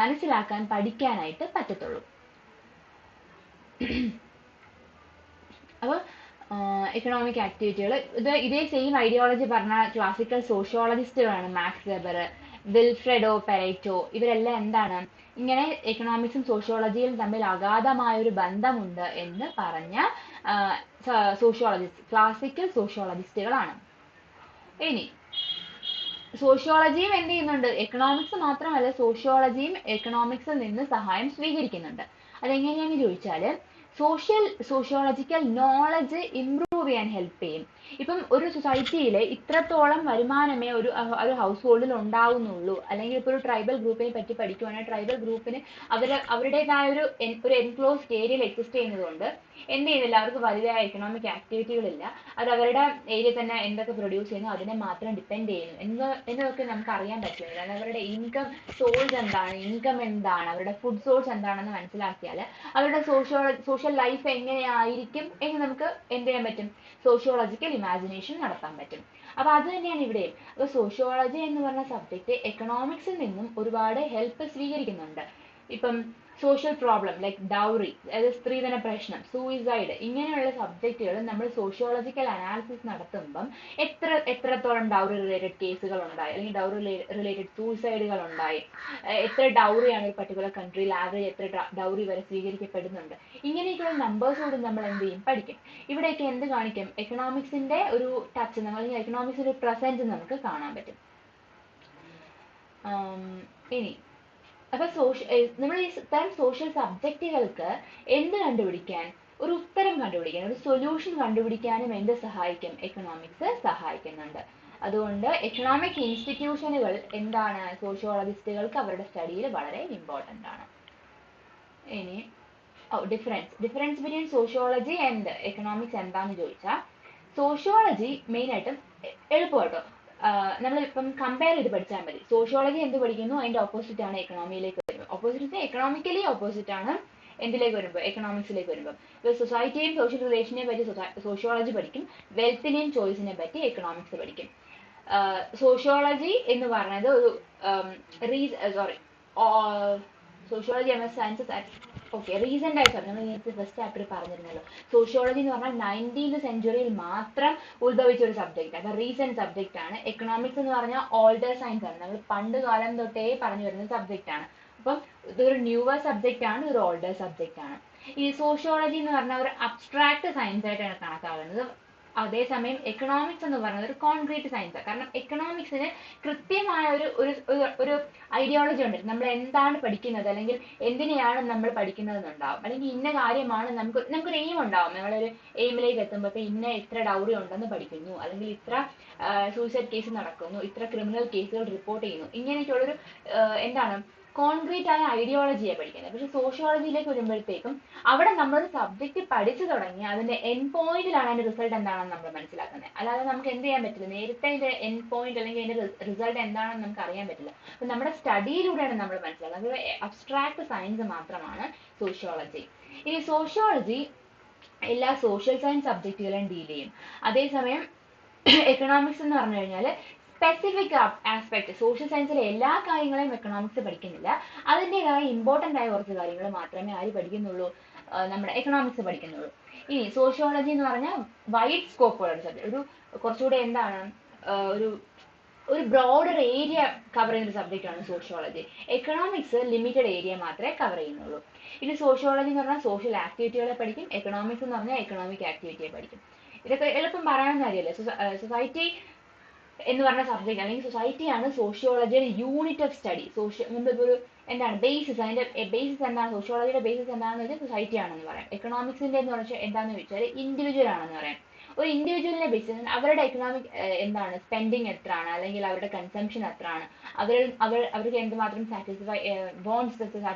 [SPEAKER 1] മനസ്സിലാക്കാൻ, പഠിക്കാനായിട്ട് പറ്റത്തുള്ളൂ. അപ്പോൾ എക്കണോമിക് ആക്ടിവിറ്റികൾ ഇതേ സെയിം ഐഡിയോളജി പറഞ്ഞ classical സോഷ്യോളജിസ്റ്റുകളാണ് max weber, Vilfredo Pareto. ഇവരെല്ലാം എന്താണ് ഇങ്ങനെ എക്കണോമിക്സും സോഷ്യോളജിയും തമ്മിൽ അഗാധമായ ഒരു ബന്ധമുണ്ട് എന്ന് പറഞ്ഞ ക്ലാസിക്കൽ സോഷ്യോളജിസ്റ്റുകളാണ്. ഇനി സോഷ്യോളജിയും എന്ത് ചെയ്യുന്നുണ്ട്? എക്കണോമിക്സ് മാത്രമല്ല, സോഷ്യോളജിയും എക്കണോമിക്സിൽ നിന്ന് സഹായം സ്വീകരിക്കുന്നുണ്ട്. അതെങ്ങനെയാണെന്ന് ചോദിച്ചാൽ സോഷ്യോളജിക്കൽ നോളജ് ഇംപ്രൂവ് ചെയ്യാൻ ഹെൽപ്പ് ചെയ്യും. ഇപ്പം ഒരു സൊസൈറ്റിയിൽ ഇത്രത്തോളം വരുമാനമേ ഒരു ഹൗസ് ഹോൾഡിൽ ഉണ്ടാവുന്നുള്ളൂ, അല്ലെങ്കിൽ ഇപ്പോൾ ഒരു ട്രൈബൽ ഗ്രൂപ്പിനെ പറ്റി പഠിക്കുവാണെങ്കിൽ ട്രൈബൽ ഗ്രൂപ്പിന് അവരുടേതായ ഒരു എൻക്ലോസ്ഡ് ഏരിയയിൽ എക്സിസ്റ്റ് ചെയ്യുന്നതുകൊണ്ട് എന്ത് ചെയ്യുന്നില്ല, അവർക്ക് വലുതായ എക്കണോമിക് ആക്ടിവിറ്റികളില്ല. അത് അവരുടെ ഏരിയ തന്നെ എന്തൊക്കെ പ്രൊഡ്യൂസ് ചെയ്യുന്നു അതിനെ മാത്രം ഡിപ്പെൻഡ് ചെയ്യുന്നു എന്നതൊക്കെ നമുക്ക് അറിയാൻ പറ്റുന്നില്ല. അതായത് അവരുടെ ഇൻകം സോഴ്സ് എന്താണ്, അവരുടെ ഫുഡ് സോഴ്സ് എന്താണെന്ന് മനസ്സിലാക്കിയാൽ അവരുടെ സോഷ്യൽ ലൈഫ് എങ്ങനെയായിരിക്കും എന്ന് നമുക്ക് എന്ത് ചെയ്യാൻ പറ്റും? സോഷ്യോളജിക്കൽ ഇമാജിനേഷൻ നടത്താൻ പറ്റും. അപ്പൊ അത് തന്നെയാണ് ഇവിടെയും. അപ്പൊ സോഷ്യോളജി എന്ന് പറഞ്ഞ സബ്ജക്ട് എക്കണോമിക്സിൽ നിന്നും ഒരുപാട് ഹെൽപ്പ് സ്വീകരിക്കുന്നുണ്ട്. ഇപ്പം സോഷ്യൽ പ്രോബ്ലം ലൈക്ക് ഡൗറി, അതായത് സ്ത്രീധന പ്രശ്നം, സൂയിസൈഡ്, ഇങ്ങനെയുള്ള സബ്ജക്റ്റുകൾ നമ്മൾ സോഷ്യോളജിക്കൽ അനാലിസിസ് നടത്തുമ്പം എത്രത്തോളം ഡൗറി റിലേറ്റഡ് കേസുകൾ ഉണ്ടായി, അല്ലെങ്കിൽ ഡൗറി റിലേറ്റഡ് സൂയിസൈഡുകൾ ഉണ്ടായി, എത്ര ഡൗറിയാണ് ഒരു പർട്ടിക്കുലർ കൺട്രിയിൽ ആവറേജ് എത്ര ഡൗറി വരെ സ്വീകരിക്കപ്പെടുന്നുണ്ട്, ഇങ്ങനെയൊക്കെയുള്ള നമ്പേഴ്സ് കൂടി നമ്മൾ എന്ത് ചെയ്യും? പഠിക്കും. ഇവിടെയൊക്കെ എന്ത് കാണിക്കും? എക്കണോമിക്സിന്റെ ഒരു ടച്ച്, അല്ലെങ്കിൽ എക്കണോമിക്സിന്റെ ഒരു പ്രസൻസ് നമുക്ക് കാണാൻ പറ്റും. ഇനി അപ്പൊ നമ്മൾ ഈ തരം സോഷ്യൽ സബ്ജക്റ്റുകൾക്ക് എന്ത് കണ്ടുപിടിക്കാൻ? ഒരു ഉത്തരം കണ്ടുപിടിക്കാൻ, ഒരു സൊല്യൂഷൻ കണ്ടുപിടിക്കാനും എന്ത് സഹായിക്കും? എക്കണോമിക്സ് സഹായിക്കുന്നുണ്ട്. അതുകൊണ്ട് എക്കണോമിക് ഇൻസ്റ്റിറ്റ്യൂഷനുകൾ എന്താണ്? സോഷ്യോളജിസ്റ്റുകൾക്ക് അവരുടെ സ്റ്റഡിയിൽ വളരെ ഇമ്പോർട്ടൻ്റ് ആണ്. ഇനി difference between sociology and economics എന്താന്ന് ചോദിച്ചാൽ, സോഷ്യോളജി മെയിനായിട്ടും എളുപ്പമാട്ടോ, നമ്മളിപ്പം കമ്പയർ ചെയ്ത് പഠിച്ചാൽ മതി. സോഷ്യോളജി എന്ത് പഠിക്കുന്നു? അതിന്റെ ഓപ്പോസിറ്റ് ആണ് എക്കണോമിയിലേക്ക് വരുമ്പോൾ. ഓപ്പോസിറ്റ് എക്കണോമിക്കലി ഓപ്പോസിറ്റ് ആണ് എന്തിലേക്ക് വരുമ്പോൾ? എക്കണോമിക്സിലേക്ക് വരുമ്പോൾ. ഇപ്പോൾ സൊസൈറ്റിയെയും സോഷ്യൽ റിലേഷനെ പറ്റി സോഷ്യോളജി പഠിക്കും, വെൽത്തിനെയും ചോയ്സിനെ പറ്റി എക്കണോമിക്സ് പഠിക്കും. സോഷ്യോളജി എന്ന് പറയുന്നത് ഒരു sociology M S sciences recent ആയിട്ട് നമ്മൾ നേരത്തെ ഫസ്റ്റ് ചാപ്റ്റർ പറഞ്ഞിരുന്നല്ലോ, സോഷ്യോളജി എന്ന് പറഞ്ഞാൽ 19th സെഞ്ച്വറിയിൽ മാത്രം ഉത്ഭവിച്ച ഒരു സബ്ജക്റ്റ്, അത് റീസെന്റ് സബ്ജക്റ്റ് ആണ്. എക്കണോമിക്സ് എന്ന് പറഞ്ഞാൽ ഓൾഡർ സയൻസ് ആണ്, നമ്മൾ പണ്ട് കാലം തൊട്ടേ പറഞ്ഞു വരുന്ന സബ്ജക്റ്റ് ആണ്. അപ്പം ഇതൊരു ന്യൂവർ സബ്ജക്റ്റ് ആണ്, ഇതൊരു ഓൾഡർ സബ്ജക്റ്റ് ആണ്. ഈ സോഷ്യോളജി എന്ന് പറഞ്ഞാൽ ഒരു അബ്സ്ട്രാക്ട് സയൻസ് ആയിട്ടാണ് കണക്കാകുന്നത്. അതേസമയം എക്കണോമിക്സ് എന്ന് പറയുന്നത് ഒരു കോൺക്രീറ്റ് സയൻസ്. കാരണം എക്കണോമിക്സിന് കൃത്യമായ ഒരു ഐഡിയോളജി ഉണ്ട്. നമ്മൾ എന്താണ് പഠിക്കുന്നത്, അല്ലെങ്കിൽ എന്തിനെയാണ് നമ്മൾ പഠിക്കുന്നത് എന്നുണ്ടാവും, അല്ലെങ്കിൽ ഇന്ന കാര്യമാണ് നമുക്കൊരു എയിം ഉണ്ടാവും. നമ്മളൊരു എയിമിലേക്ക് എത്തുമ്പോൾ ഇന്ന ഇത്ര ഡൗറി ഉണ്ടെന്ന് പഠിക്കുന്നു, അല്ലെങ്കിൽ ഇത്ര സൂയിസൈഡ് കേസ് നടക്കുന്നു, ഇത്ര ക്രിമിനൽ കേസുകൾ റിപ്പോർട്ട് ചെയ്യുന്നു, ഇങ്ങനെയൊക്കെയുള്ളൊരു എന്താണ് കോൺക്രീറ്റ് ആയ ഐഡിയോളജിയെ പഠിക്കുന്നത്. പക്ഷെ സോഷ്യോളജിയിലേക്ക് വരുമ്പോഴത്തേക്കും അവിടെ നമ്മളൊരു സബ്ജക്റ്റ് പഠിച്ചു തുടങ്ങി അതിന്റെ എൻഡ് പോയിന്റിലാണ് അതിന്റെ റിസൾട്ട് എന്താണെന്ന് നമ്മൾ മനസ്സിലാക്കുന്നത്. അല്ലാതെ നമുക്ക് എന്ത് ചെയ്യാൻ പറ്റില്ല, നേരത്തെ അതിന്റെ എൻഡ് പോയിന്റ് അല്ലെങ്കിൽ അതിന്റെ റിസൾട്ട് എന്താണെന്ന് നമുക്ക് അറിയാൻ പറ്റില്ല. അപ്പൊ നമ്മുടെ സ്റ്റഡിയിലൂടെയാണ് നമ്മൾ മനസ്സിലാക്കുന്നത്. അത് അബ്സ്ട്രാക്ട് സയൻസ് മാത്രമാണ് സോഷ്യോളജി. ഇനി സോഷ്യോളജി എല്ലാ സോഷ്യൽ സയൻസ് സബ്ജക്റ്റുകളും ഡീൽ ചെയ്യും. അതേസമയം എക്കണോമിക്സ് എന്ന് പറഞ്ഞു കഴിഞ്ഞാൽ സ്പെസിഫിക് ആസ്പെക്ട്, സോഷ്യൽ സയൻസിലെ എല്ലാ കാര്യങ്ങളെയും എക്കണോമിക്സ് പഠിക്കുന്നില്ല. അതിൻ്റെതായ ഇമ്പോർട്ടൻ്റ് ആയ കുറച്ച് കാര്യങ്ങൾ മാത്രമേ ആര് പഠിക്കുന്നുള്ളൂ? നമ്മുടെ എക്കണോമിക്സ് പഠിക്കുന്നുള്ളൂ. ഇനി സോഷ്യോളജി എന്ന് പറഞ്ഞാൽ വൈഡ് സ്കോപ്പുള്ള ഒരു സബ്ജക്ട്, ഒരു കുറച്ചുകൂടെ എന്താണ് ഒരു ഒരു ബ്രോഡർ ഏരിയ കവർ ചെയ്യുന്ന ഒരു സബ്ജക്റ്റാണ് സോഷ്യോളജി. എക്കണോമിക്സ് ലിമിറ്റഡ് ഏരിയ മാത്രമേ കവർ ചെയ്യുന്നുള്ളൂ. ഇനി സോഷ്യോളജി എന്ന് പറഞ്ഞാൽ സോഷ്യൽ ആക്ടിവിറ്റികളെ പഠിക്കും, എക്കണോമിക്സ് എന്ന് പറഞ്ഞാൽ എക്കണോമിക് ആക്ടിവിറ്റിയെ പഠിക്കും. ഇതൊക്കെ എളുപ്പം പറയാവുന്ന കാര്യമല്ലേ. സൊസൈറ്റി എന്ന് പറഞ്ഞ സബ്ജക്ട് അല്ലെങ്കിൽ സൊസൈറ്റിയാണ് സോഷ്യോളജിയുടെ യൂണിറ്റ് ഓഫ് സ്റ്റഡി. ഒരു എന്താണ് ബേസിസ്, അതിന്റെ ബേസിസ് എന്താണ്, സോഷ്യോളജിയുടെ ബേസിസ് എന്താണെന്ന് വെച്ചാൽ സൊസൈറ്റി ആണെന്ന് പറയാം. എക്കണോമിക്സിന്റെ എന്ന് പറഞ്ഞാൽ എന്താണെന്ന് വെച്ചാൽ ഇൻഡിവിജ്വൽ ആണെന്ന് പറയാം. ഒരു ഇൻഡിവിജ്വലിനെ ബേസ് അവരുടെ എക്കണോമിക് എന്താണ് സ്പെൻഡിങ് എത്രയാണ്, അല്ലെങ്കിൽ അവരുടെ കൺസംഷൻ എത്രയാണ്, അവർക്ക് എന്തുമാത്രം വോൺസ്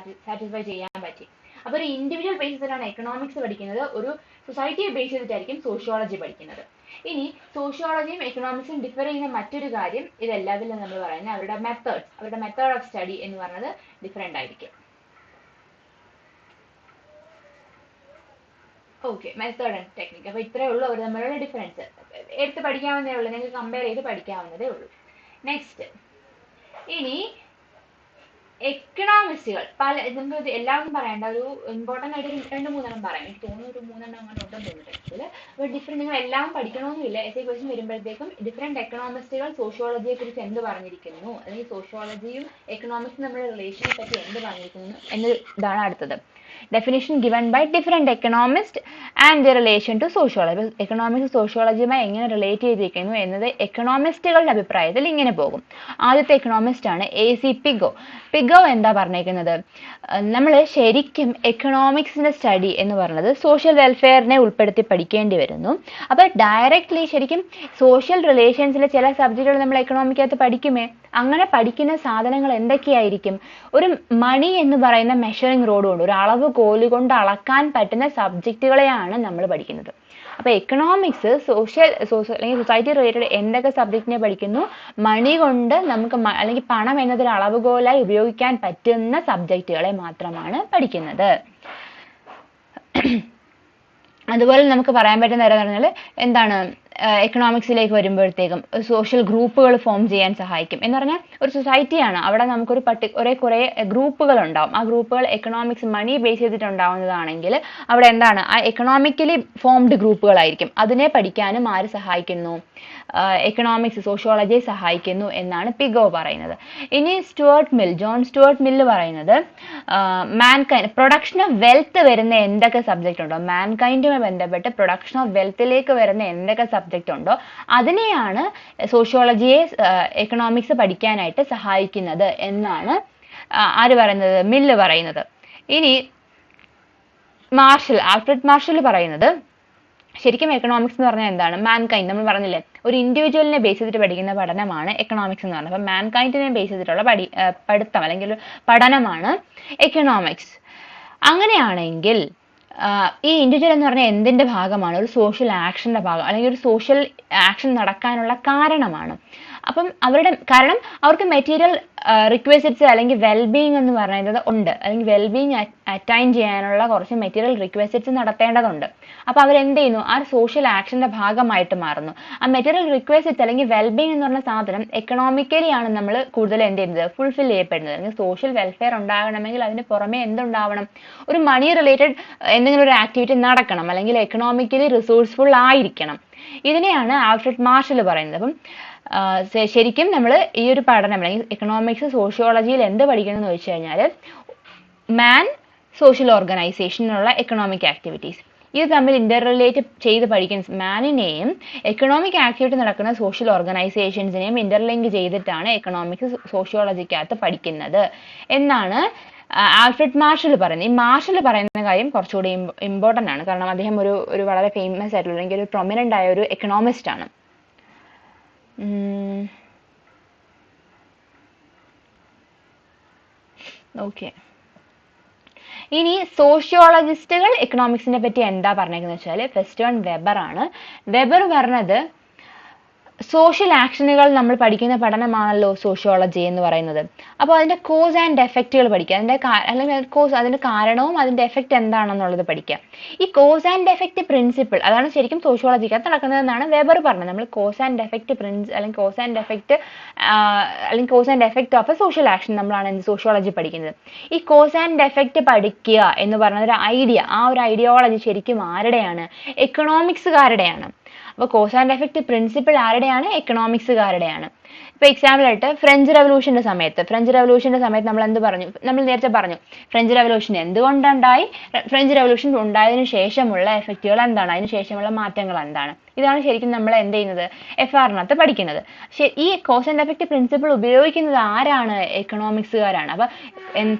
[SPEAKER 1] സാറ്റിസ്ഫൈ ചെയ്യാൻ പറ്റി. അപ്പോൾ ഒരു ഇൻഡിവിജ്വൽ ബേസിസിലാണ് എക്കണോമിക്സ് പഠിക്കുന്നത്, ഒരു സൊസൈറ്റിയെ ബേസ് ചെയ്തിട്ടായിരിക്കും സോഷ്യോളജി പഠിക്കുന്നത്. ഇനി സോഷ്യോളജിയും എക്കണോമിക്സും ഡിഫർ ചെയ്യുന്ന മറ്റൊരു കാര്യം, ഇതെല്ലാത്തിലും നമ്മൾ പറയുന്നത് അവരുടെ മെത്തേഡ് ഓഫ് സ്റ്റഡി എന്ന് പറയുന്നത് ഡിഫറെന്റ് ആയിരിക്കും. Okay, method and technique. അപ്പോൾ ഇത്രയേ ഉള്ളൂ അവർ തമ്മിലുള്ള ഡിഫറൻസ്. എടുത്ത് പഠിക്കാവുന്നതേ ഉള്ളൂ, നിങ്ങൾക്ക് കമ്പയർ ചെയ്ത് പഠിക്കാവുന്നതേ ഉള്ളൂ. നെക്സ്റ്റ്, ഇനി എക്കണോമിസ്റ്റുകൾ നമുക്ക് എല്ലാവരും പറയേണ്ട ഒരു ഇമ്പോർട്ടൻ്റ് ആയിട്ട് 2-3 പറയാം. എനിക്ക് തോന്നുന്നു ഒരു 3 അങ്ങനെ ഉണ്ടെന്ന് തോന്നുന്നു. അപ്പോൾ ഡിഫറെൻറ്റ് നിങ്ങൾ എല്ലാം പഠിക്കണമെന്നില്ല. എസ് എ ക്വസ്റ്റ്യൻ വരുമ്പോഴത്തേക്കും ഡിഫറെൻറ്റ് എക്കണോമിസ്റ്റുകൾ സോഷ്യോളജിയെ കുറിച്ച് എന്ത് പറഞ്ഞിരിക്കുന്നു, അല്ലെങ്കിൽ സോഷ്യോളജിയും എക്കണോമിക്സും തമ്മിലുള്ള റിലേഷനെ പറ്റി എന്ത് പറഞ്ഞിരിക്കുന്നു എന്നതാണ് അടുത്തത്. Definition given by different economist and the relation to sociology. Economics സോഷ്യോളജിയുമായി എങ്ങനെ റിലേറ്റ് ചെയ്തിരിക്കുന്നു എന്നത് എക്കണോമിസ്റ്റുകളുടെ അഭിപ്രായത്തിൽ ഇങ്ങനെ പോകും. ആദ്യത്തെ എക്കണോമിസ്റ്റ് ആണ് AC പിഗോ. പിഗോ എന്താ പറഞ്ഞേക്കുന്നത്, നമ്മൾ ശരിക്കും എക്കണോമിക്സിന്റെ സ്റ്റഡി എന്ന് പറയുന്നത് സോഷ്യൽ വെൽഫെയറിനെ ഉൾപ്പെടുത്തി പഠിക്കേണ്ടി വരുന്നു. അപ്പോൾ ഡയറക്റ്റ്ലി ശരിക്കും സോഷ്യൽ റിലേഷൻസിലെ ചില സബ്ജക്റ്റുകൾ നമ്മൾ എക്കണോമിക്കകത്ത് പഠിക്കുമേ. അങ്ങനെ പഠിക്കുന്ന സാധനങ്ങൾ എന്തൊക്കെയായിരിക്കും? ഒരു മണി എന്ന് പറയുന്ന മെഷറിംഗ് റോഡ് കൊണ്ട്, ഒരു അളവ് കോല് കൊണ്ട് അളക്കാൻ പറ്റുന്ന സബ്ജക്റ്റുകളെയാണ് നമ്മൾ പഠിക്കുന്നത്. അപ്പോൾ എക്കണോമിക്സ് അല്ലെങ്കിൽ സൊസൈറ്റി റിലേറ്റഡ് എന്തൊക്കെ സബ്ജക്റ്റിനെ പഠിക്കുന്നു? മണി കൊണ്ട് നമുക്ക് അല്ലെങ്കിൽ പണം എന്നതൊരു അളവുകോലായി ഉപയോഗിക്കാൻ പറ്റുന്ന സബ്ജക്റ്റുകളെ മാത്രമാണ് പഠിക്കുന്നത്. അതുപോലെ നമുക്ക് പറയാൻ പറ്റുന്ന കാര്യം എന്ന് പറഞ്ഞാൽ എന്താണ്, എക്കണോമിക്സിലേക്ക് വരുമ്പോഴത്തേക്കും സോഷ്യൽ ഗ്രൂപ്പുകൾ ഫോം ചെയ്യാൻ സഹായിക്കും. എന്ന് പറഞ്ഞാൽ ഒരു സൊസൈറ്റിയാണ്, അവിടെ നമുക്കൊരു കുറേ ഗ്രൂപ്പുകൾ ഉണ്ടാവും. ആ ഗ്രൂപ്പുകൾ എക്കണോമിക്സ് മണി ബേസ് ചെയ്തിട്ടുണ്ടാവുന്നതാണെങ്കിൽ അവിടെ എന്താണ്, ആ എക്കണോമിക്കലി ഫോംഡ് ഗ്രൂപ്പുകളായിരിക്കും. അതിനെ പഠിക്കാനും ആര് സഹായിക്കുന്നു? എക്കണോമിക്സ് സോഷ്യോളജിയെ സഹായിക്കുന്നു എന്നാണ് പിഗോ പറയുന്നത്. ഇനി ജോൺ സ്റ്റുവർട്ട് മില്ല് പറയുന്നത് മാൻകൈൻഡ് പ്രൊഡക്ഷൻ ഓഫ് വെൽത്ത് വരുന്ന എന്തൊക്കെ സബ്ജക്റ്റ് ഉണ്ടോ, മാൻകൈൻഡുമായി ബന്ധപ്പെട്ട് പ്രൊഡക്ഷൻ ഓഫ് വെൽത്തിലേക്ക് വരുന്ന എന്തൊക്കെ സബ്ജക്റ്റ് ഉണ്ടോ അതിനെയാണ് സോഷ്യോളജിയെ എക്കണോമിക്സ് പഠിക്കാനായിട്ട് സഹായിക്കുന്നത് എന്നാണ് ആര് പറയുന്നത്? മില്ല് പറയുന്നത്. ഇനി ആൽഫ്രഡ് മാർഷൽ പറയുന്നത് ശരിക്കും എക്കണോമിക്സ് എന്ന് പറഞ്ഞാൽ എന്താണ്? മാൻകൈൻഡ്, നമ്മൾ പറഞ്ഞില്ലേ ഒരു ഇൻഡിവിജ്വലിനെ ബേസ് ചെയ്തിട്ട് പഠിക്കുന്ന പഠനമാണ് എക്കണോമിക്സ് എന്ന് പറയുന്നത്. അപ്പം മാൻകൈൻഡിനെ ബേസ് ചെയ്തിട്ടുള്ള പഠിത്തം അല്ലെങ്കിൽ പഠനമാണ് എക്കണോമിക്സ്. അങ്ങനെയാണെങ്കിൽ ഈ ഇൻഡിവിജ്വൽ എന്ന് പറഞ്ഞാൽ എന്തിന്റെ ഭാഗമാണ്? ഒരു സോഷ്യൽ ആക്ഷന്റെ ഭാഗം, അല്ലെങ്കിൽ ഒരു സോഷ്യൽ ആക്ഷൻ നടക്കാനുള്ള കാരണമാണ്. അപ്പം കാരണം അവർക്ക് മെറ്റീരിയൽ റിക്വസിറ്റ്സ് അല്ലെങ്കിൽ വെൽബീയിങ് എന്ന് പറയുന്നത് ഉണ്ട്, അല്ലെങ്കിൽ വെൽബീയിങ് അറ്റൈൻ ചെയ്യാനുള്ള കുറച്ച് മെറ്റീരിയൽ റിക്വസിറ്റ്സ് നടത്തേണ്ടതുണ്ട്. അപ്പോൾ അവരെന്ത് ചെയ്യുന്നു? ആ സോഷ്യൽ ആക്ഷന്റെ ഭാഗമായിട്ട് മാറുന്നു. ആ മെറ്റീരിയൽ റിക്വസിറ്റ്സ് അല്ലെങ്കിൽ വെൽബീയിങ് എന്ന് പറഞ്ഞ സാധനം എക്കണോമിക്കലി ആണ് നമ്മൾ കൂടുതൽ എന്ത് ചെയ്യുന്നത്? ഫുൾഫിൽ ചെയ്യപ്പെടുന്നത്. അല്ലെങ്കിൽ സോഷ്യൽ വെൽഫെയർ ഉണ്ടാകണമെങ്കിൽ അതിന് പുറമെ എന്തുണ്ടാവണം? ഒരു മണി റിലേറ്റഡ് എന്തെങ്കിലും ഒരു ആക്ടിവിറ്റി നടക്കണം, അല്ലെങ്കിൽ എക്കണോമിക്കലി റിസോഴ്സ്ഫുൾ ആയിരിക്കണം. ഇതിനെയാണ് ആൽഫ്രഡ് മാർഷൽ പറയുന്നത്. അപ്പം ശരിക്കും നമ്മൾ ഈ ഒരു പഠനം അല്ലെങ്കിൽ എക്കണോമിക്സ് സോഷ്യോളജിയിൽ എന്ത് പഠിക്കണമെന്ന് വെച്ച് കഴിഞ്ഞാൽ മാൻ സോഷ്യൽ ഓർഗനൈസേഷനുള്ള എക്കണോമിക് ആക്ടിവിറ്റീസ് ഇത് തമ്മിൽ ഇന്റർ റിലേറ്റ് ചെയ്ത് പഠിക്കുന്ന മാനിനെയും എക്കണോമിക് ആക്ടിവിറ്റി നടക്കുന്ന സോഷ്യൽ ഓർഗനൈസേഷൻസിനെയും ഇന്റർലിങ്ക് ചെയ്തിട്ടാണ് എക്കണോമിക്സ് സോഷ്യോളജിക്കകത്ത് പഠിക്കുന്നത് എന്നാണ് ആൽഫ്രഡ് മാർഷൽ പറയുന്നത്. ഈ മാർഷൽ പറയുന്ന കാര്യം കുറച്ചുകൂടി ഇമ്പോർട്ടൻ്റ് ആണ്, കാരണം അദ്ദേഹം ഒരു വളരെ ഫേമസ് ആയിട്ടുള്ള അല്ലെങ്കിൽ ഒരു പ്രൊമിനൻ്റ് ആയ ഒരു എക്കണോമിസ്റ്റ് ആണ്. ഓക്കെ, ഇനി സോഷ്യോളജിസ്റ്റുകൾ എക്കണോമിക്സിനെ പറ്റി എന്താ പറഞ്ഞേക്കുന്നത് വെച്ചാൽ ഫസ്റ്റ് വൺ വെബർ ആണ്. വെബർ പറഞ്ഞത് സോഷ്യൽ ആക്ഷനുകൾ നമ്മൾ പഠിക്കുന്ന പഠനമാണല്ലോ സോഷ്യോളജി എന്ന് പറയുന്നത്. അപ്പോൾ അതിന്റെ കോസ് ആൻഡ് എഫക്റ്റുകൾ പഠിക്കുക, അല്ലെങ്കിൽ അതിന്റെ കാരണവും അതിന്റെ എഫക്റ്റ് എന്താണെന്നുള്ളത് പഠിക്കുക. ഈ കോസ് ആൻഡ് എഫക്റ്റ് പ്രിൻസിപ്പിൾ അതാണ് ശരിക്കും സോഷ്യോളജിക്കകത്ത് നടക്കുന്നതെന്നാണ് വെബർ പറഞ്ഞത്. നമ്മൾ കോസ് ആൻഡ് എഫക്റ്റ് അല്ലെങ്കിൽ cause and effect of A social action നമ്മളാണ് സോഷ്യോളജി പഠിക്കുന്നത്. ഈ കോസ് ആൻഡ് എഫക്റ്റ് പഠിക്കുക എന്ന് പറഞ്ഞ ഒരു ഐഡിയ, ആ ഒരു ഐഡിയോളജി ശരിക്കും ആരുടെയാണ്? എക്കണോമിക്സുകാരുടെയാണ്. അപ്പോൾ കോസ് ആൻഡ് എഫക്റ്റ് പ്രിൻസിപ്പിൾ ആരുടെയാണ്? എക്കണോമിക്സുകാരുടെയാണ്. ഇപ്പൊ എക്സാമ്പിൾ ആയിട്ട് ഫ്രഞ്ച് റവല്യൂഷന്റെ സമയത്ത് നമ്മൾ എന്ത് പറഞ്ഞു? നമ്മൾ നേരത്തെ പറഞ്ഞു ഫ്രഞ്ച് റവല്യൂഷൻ എന്തുകൊണ്ടുണ്ടായി, ഫ്രഞ്ച് റവല്യൂഷൻ ഉണ്ടായതിനു ശേഷമുള്ള എഫക്റ്റുകൾ എന്താണ്, അതിന് ശേഷമുള്ള മാറ്റങ്ങൾ എന്താണ്. ഇതാണ് ശരിക്കും നമ്മൾ എന്ത് ചെയ്യുന്നത്? FR-നകത്ത് പഠിക്കുന്നത്. ഈ കോസ് ആൻഡ് എഫക്റ്റ് പ്രിൻസിപ്പിൾ ഉപയോഗിക്കുന്നത് ആരാണ്? എക്കണോമിക്സുകാരാണ്. അപ്പൊ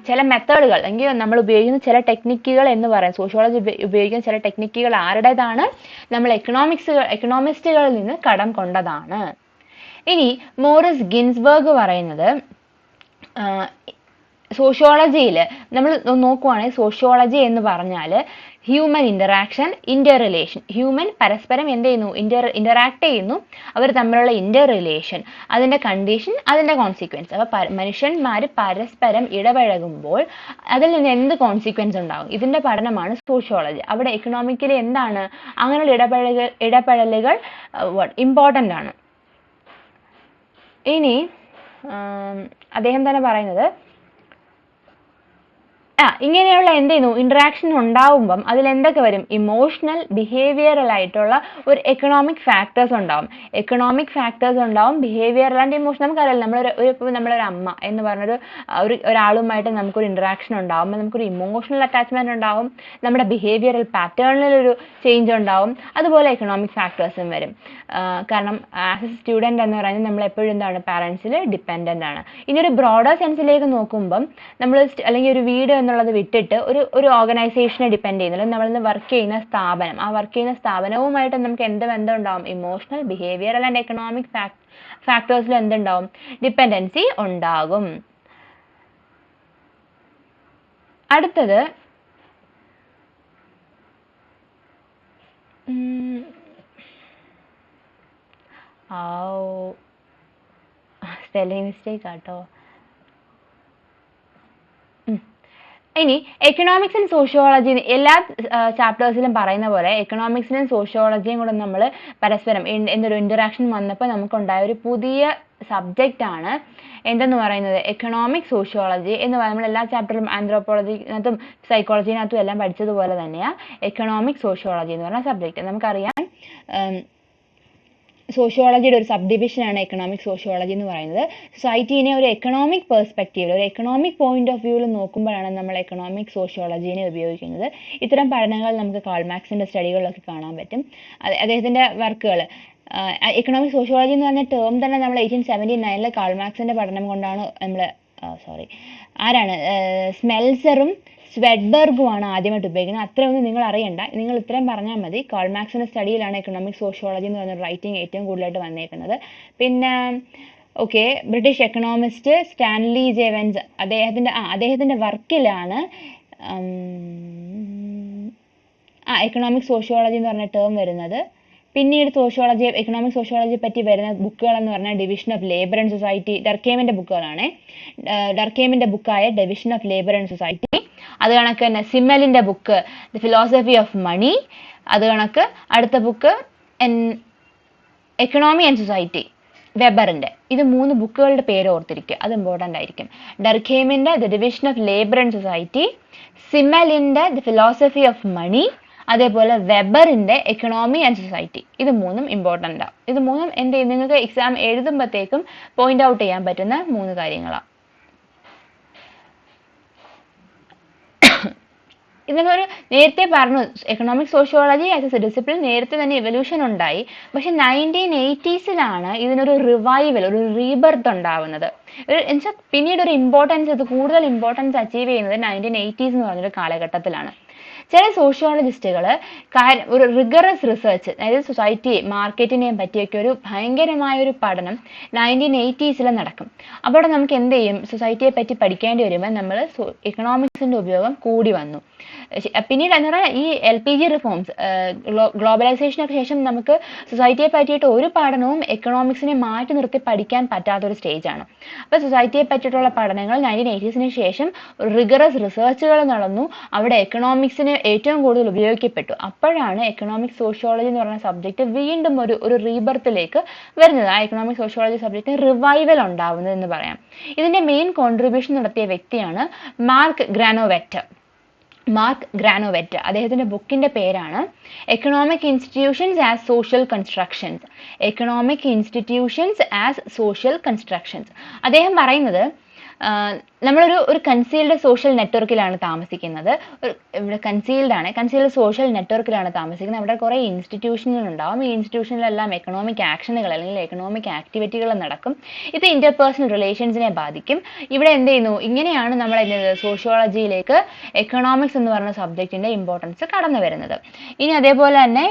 [SPEAKER 1] ചില മെത്തേഡുകൾ അല്ലെങ്കിൽ നമ്മൾ ഉപയോഗിക്കുന്ന ചില ടെക്നിക്കുകൾ എന്ന് പറയാം, സോഷ്യോളജി ഉപയോഗിക്കുന്ന ചില ടെക്നിക്കുകൾ ആരുടേതാണ്? നമ്മൾ എക്കണോമിസ്റ്റുകളിൽ നിന്ന് കടം കൊണ്ടതാണ്. ഇനി മോറിസ് ഗിൻസ്ബർഗ് പറയുന്നത് സോഷ്യോളജിയിൽ നമ്മൾ നോക്കുവാണെങ്കിൽ സോഷ്യോളജി എന്ന് പറഞ്ഞാൽ human interaction, Inter relation. Human പരസ്പരം എന്ത് ചെയ്യുന്നു? ഇന്ററാക്ട് ചെയ്യുന്നു, അവർ തമ്മിലുള്ള ഇന്റർ റിലേഷൻ, അതിന്റെ കണ്ടീഷൻ, അതിന്റെ കോൺസിക്വൻസ്. അപ്പൊ മനുഷ്യന്മാർ പരസ്പരം ഇടപഴകുമ്പോൾ അതിൽ നിന്ന് എന്ത് കോൺസിക്വൻസ് ഉണ്ടാകും? ഇതിന്റെ പഠനമാണ് സോഷ്യോളജി. അവിടെ എക്കണോമിക്കലി എന്താണ്? അങ്ങനെയുള്ള ഇടപെടലുകൾ ഇമ്പോർട്ടൻ്റ് ആണ്. ഇനി അദ്ദേഹം തന്നെ പറയുന്നത് ഇങ്ങനെയുള്ള എന്ത് ചെയ്യുന്നു? ഇന്ററാക്ഷൻ ഉണ്ടാവുമ്പം അതിൽ എന്തൊക്കെ വരും? ഇമോഷണൽ, ബിഹേവിയറൽ ആയിട്ടുള്ള ഒരു എക്കണോമിക് ഫാക്ടേഴ്സ് ഉണ്ടാവും. Behavioural and emotion. നമുക്കറിയാം, നമ്മളൊരു അമ്മ എന്ന് പറഞ്ഞൊരു ഒരാളുമായിട്ട് നമുക്കൊരു ഇന്ററാക്ഷൻ ഉണ്ടാവുമ്പോൾ നമുക്കൊരു ഇമോഷണൽ അറ്റാച്ച്മെന്റ് ഉണ്ടാവും, നമ്മുടെ ബിഹേവിയറൽ പാറ്റേണിലൊരു ചേഞ്ച് ഉണ്ടാവും. അതുപോലെ എക്കണോമിക് ഫാക്ടേഴ്സും വരും. കാരണം ആസ് എ സ്റ്റുഡൻറ് എന്ന് പറയുന്നത് നമ്മൾ എപ്പോഴും എന്താണ്? പാരൻസിൽ ഡിപ്പെൻഡൻ്റ് ആണ്. ഇനി ഒരു ബ്രോഡർ സെൻസിലേക്ക് നോക്കുമ്പം നമ്മൾ അല്ലെങ്കിൽ ഒരു വീട് എന്നുള്ളത് വിട്ടിട്ട് ഒരു ഓർഗനൈസേഷനെ ഡിപ്പെൻഡ് ചെയ്യുന്നില്ല, നമ്മളിന്ന് വർക്ക് ചെയ്യുന്ന സ്ഥാപനം, ആ വർക്ക് ചെയ്യുന്ന സ്ഥാപനവുമായിട്ട് നമുക്ക് എന്ത് ബന്ധം ഉണ്ടാവും? ഇമോഷണൽ, ബിഹേവിയറൽ ആൻഡ് എക്കണോമിക് ഫാക്ടേഴ്സിൽ എന്തുണ്ടാവും? ഡിപ്പെൻഡൻസി ഉണ്ടാകും. അടുത്തത് സ്പെല്ലിംഗ് മിസ്റ്റേക്ക് ആട്ടോ. ഇനി എക്കണോമിക്സ് ആൻഡ് സോഷ്യോളജി എല്ലാ ചാപ്റ്റേഴ്സിലും പറയുന്ന പോലെ എക്കണോമിക്സിനും സോഷ്യോളജിയും കൂടെ നമ്മൾ പരസ്പരം എന്തൊരു ഇന്ററാക്ഷൻ വന്നപ്പോൾ നമുക്കുണ്ടായ ഒരു പുതിയ സബ്ജക്റ്റ് ആണ് എന്തെന്ന് പറയുന്നത്? എക്കണോമിക് സോഷ്യോളജി എന്ന് പറയുന്നത്. നമ്മൾ എല്ലാ ചാപ്റ്ററിലും ആന്ത്രോപോളജിനകത്തും സൈക്കോളജിനകത്തും എല്ലാം പഠിച്ചതുപോലെ തന്നെയാണ് എക്കണോമിക് സോഷ്യോളജി എന്ന് പറയുന്ന സബ്ജക്റ്റ്. നമുക്കറിയാം സോഷ്യോളജിയുടെ ഒരു സബ് ഡിവിഷനാണ് എക്കണോമിക് സോഷ്യോളജി എന്ന് പറയുന്നത്. സൊസൈറ്റീനെ ഒരു എക്കണോമിക് പെർസ്പെക്റ്റീവിൽ, ഒരു എക്കണോമിക് പോയിന്റ് ഓഫ് വ്യൂവിൽ നോക്കുമ്പോഴാണ് നമ്മൾ എക്കണോമിക് സോഷ്യോളജീനെ ഉപയോഗിക്കുന്നത്. ഇത്തരം പഠനങ്ങൾ നമുക്ക് കാൾ മാർക്സിന്റെ സ്റ്റഡികളിലൊക്കെ കാണാൻ പറ്റും. അദ്ദേഹത്തിന്റെ വർക്കുകൾ എക്കണോമിക് സോഷ്യോളജി എന്ന് പറഞ്ഞ ടേം തന്നെ നമ്മൾ 1879 കാൾ മാർക്സിന്റെ പഠനം കൊണ്ടാണ് സ്മെൽസറും സ്വെഡ്ബർഗുമാണ് ആദ്യമായിട്ട് ഉപയോഗിക്കുന്നത്. അത്രയൊന്നും നിങ്ങൾ അറിയണ്ട, നിങ്ങൾ ഇത്രയും പറഞ്ഞാൽ മതി. കാൾ മാർക്സിന്റെ സ്റ്റഡിയിലാണ് എക്കണോമിക് സോഷ്യോളജി എന്ന് പറഞ്ഞ റൈറ്റിംഗ് ഏറ്റവും കൂടുതലായിട്ട് വന്നേക്കുന്നത്. പിന്നെ ബ്രിട്ടീഷ് എക്കണോമിസ്റ്റ് സ്റ്റാൻലി ജെവൻസ് അദ്ദേഹത്തിന്റെ വർക്കിലാണ് എക്കണോമിക് സോഷ്യോളജി എന്ന് പറഞ്ഞ ടേം വരുന്നത്. പിന്നീട് എക്കണോമിക് സോഷ്യോളജിയെ പറ്റി വരുന്ന ബുക്കുകൾ എന്ന് പറഞ്ഞാൽ division of labour and society, ഡർക്കേമിന്റെ ബുക്കുകളാണ്. ഡർക്കേമിന്റെ ബുക്കായ division of labour and society, അത് കണക്ക് തന്നെ സിമ്മലിന്റെ book the philosophy of money, അത് കണക്ക് അടുത്ത ബുക്ക് എക്കണോമി ആൻഡ് സൊസൈറ്റി വെബറിന്റെ. ഇത് 3 ബുക്കുകളുടെ പേര് ഓർത്തിരിക്കുക, അത് ഇമ്പോർട്ടൻ്റ് ആയിരിക്കും. ഡർക്കേമിന്റെ the division of labour and society, സിമ്മലിന്റെ ദി ഫിലോസഫി ഓഫ് മണി, അതേപോലെ വെബറിന്റെ എക്കണോമി ആൻഡ് സൊസൈറ്റി. ഇത് 3 ഇമ്പോർട്ടൻ്റ് ആണ്. ഇത് 3 എന്ത് ചെയ്യും? നിങ്ങൾക്ക് എക്സാം എഴുതുമ്പോഴത്തേക്കും പോയിന്റ് ഔട്ട് ചെയ്യാൻ പറ്റുന്ന 3 കാര്യങ്ങളാണ്. ഇതിനൊരു നേരത്തെ പറഞ്ഞു economic sociology as A discipline നേരത്തെ തന്നെ എവല്യൂഷൻ ഉണ്ടായി. പക്ഷെ 1980s ഇതിനൊരു റിവൈവൽ, ഒരു റീബർത്ത് ഉണ്ടാവുന്നത്. പിന്നീട് ഒരു ഇമ്പോർട്ടൻസ്, ഇത് കൂടുതൽ ഇമ്പോർട്ടൻസ് അച്ചീവ് ചെയ്യുന്നത് 1980s എന്ന് പറഞ്ഞൊരു കാലഘട്ടത്തിലാണ്. ചില സോഷ്യോളജിസ്റ്റുകൾ ഒരു റിഗറസ് റിസർച്ച്, അതായത് സൊസൈറ്റിയെ മാർക്കറ്റിനെയും പറ്റിയൊക്കെ ഒരു ഭയങ്കരമായ ഒരു പഠനം 1980s നടക്കും. അപ്പോൾ നമുക്ക് എന്ത് ചെയ്യും, സൊസൈറ്റിയെ പറ്റി പഠിക്കേണ്ടി വരുമ്പോൾ നമ്മൾ എക്കണോമിക്സിന്റെ ഉപയോഗം കൂടി വന്നു. പിന്നീട് എന്ന് പറഞ്ഞാൽ ഈ LPG റിഫോംസ്, ഗ്ലോബലൈസേഷനൊക്കെ ശേഷം നമുക്ക് സൊസൈറ്റിയെ പറ്റിയിട്ട് ഒരു പഠനവും എക്കണോമിക്സിനെ മാറ്റി നിർത്തി പഠിക്കാൻ പറ്റാത്തൊരു സ്റ്റേജാണ്. അപ്പോൾ സൊസൈറ്റിയെ പറ്റിയിട്ടുള്ള പഠനങ്ങൾ 1980s ശേഷം റിഗറസ് റിസർച്ചുകൾ നടന്നു. അവിടെ എക്കണോമിക്സിന് ഏറ്റവും കൂടുതൽ ഉപയോഗിക്കപ്പെട്ടു. അപ്പോഴാണ് എക്കണോമിക് സോഷ്യോളജി എന്ന് പറയുന്ന സബ്ജക്റ്റ് വീണ്ടും ഒരു റീബർത്തിലേക്ക് വരുന്നത്. ആ എക്കണോമിക് സോഷ്യോളജി സബ്ജക്റ്റ് റിവൈവൽ ഉണ്ടാവുന്നത് എന്ന് പറയാം. ഇതിന്റെ മെയിൻ കോൺട്രിബ്യൂഷൻ നടത്തിയ വ്യക്തിയാണ് മാർക്ക് ഗ്രാനോവെറ്റർ. അദ്ദേഹത്തിന്റെ ബുക്കിന്റെ പേരാണ് economic institutions as social constructions. അദ്ദേഹം പറയുന്നത് നമ്മളൊരു കൺസീൽഡ് സോഷ്യൽ നെറ്റ്വർക്കിലാണ് താമസിക്കുന്നത്. ഇവിടെ കൺസീൽഡ് സോഷ്യൽ നെറ്റ്വർക്കിലാണ് താമസിക്കുന്നത്. അവിടെ കുറേ ഇൻസ്റ്റിറ്റ്യൂഷനുകൾ ഉണ്ടാവും. ഈ ഇൻസ്റ്റിറ്റ്യൂഷനിലെല്ലാം എക്കണോമിക് ആക്ഷനുകൾ അല്ലെങ്കിൽ എക്കണോമിക് ആക്ടിവിറ്റികൾ നടക്കും. ഇത് ഇന്റർപേഴ്സണൽ റിലേഷൻസിനെ ബാധിക്കും. ഇവിടെ എന്ത് ചെയ്യുന്നു, ഇങ്ങനെയാണ് നമ്മൾ സോഷ്യോളജിയിലേക്ക് എക്കണോമിക്സ് എന്ന് പറയുന്ന സബ്ജക്റ്റിന്റെ ഇമ്പോർട്ടൻസ് കടന്നു വരുന്നത്. ഇനി അതേപോലെ തന്നെ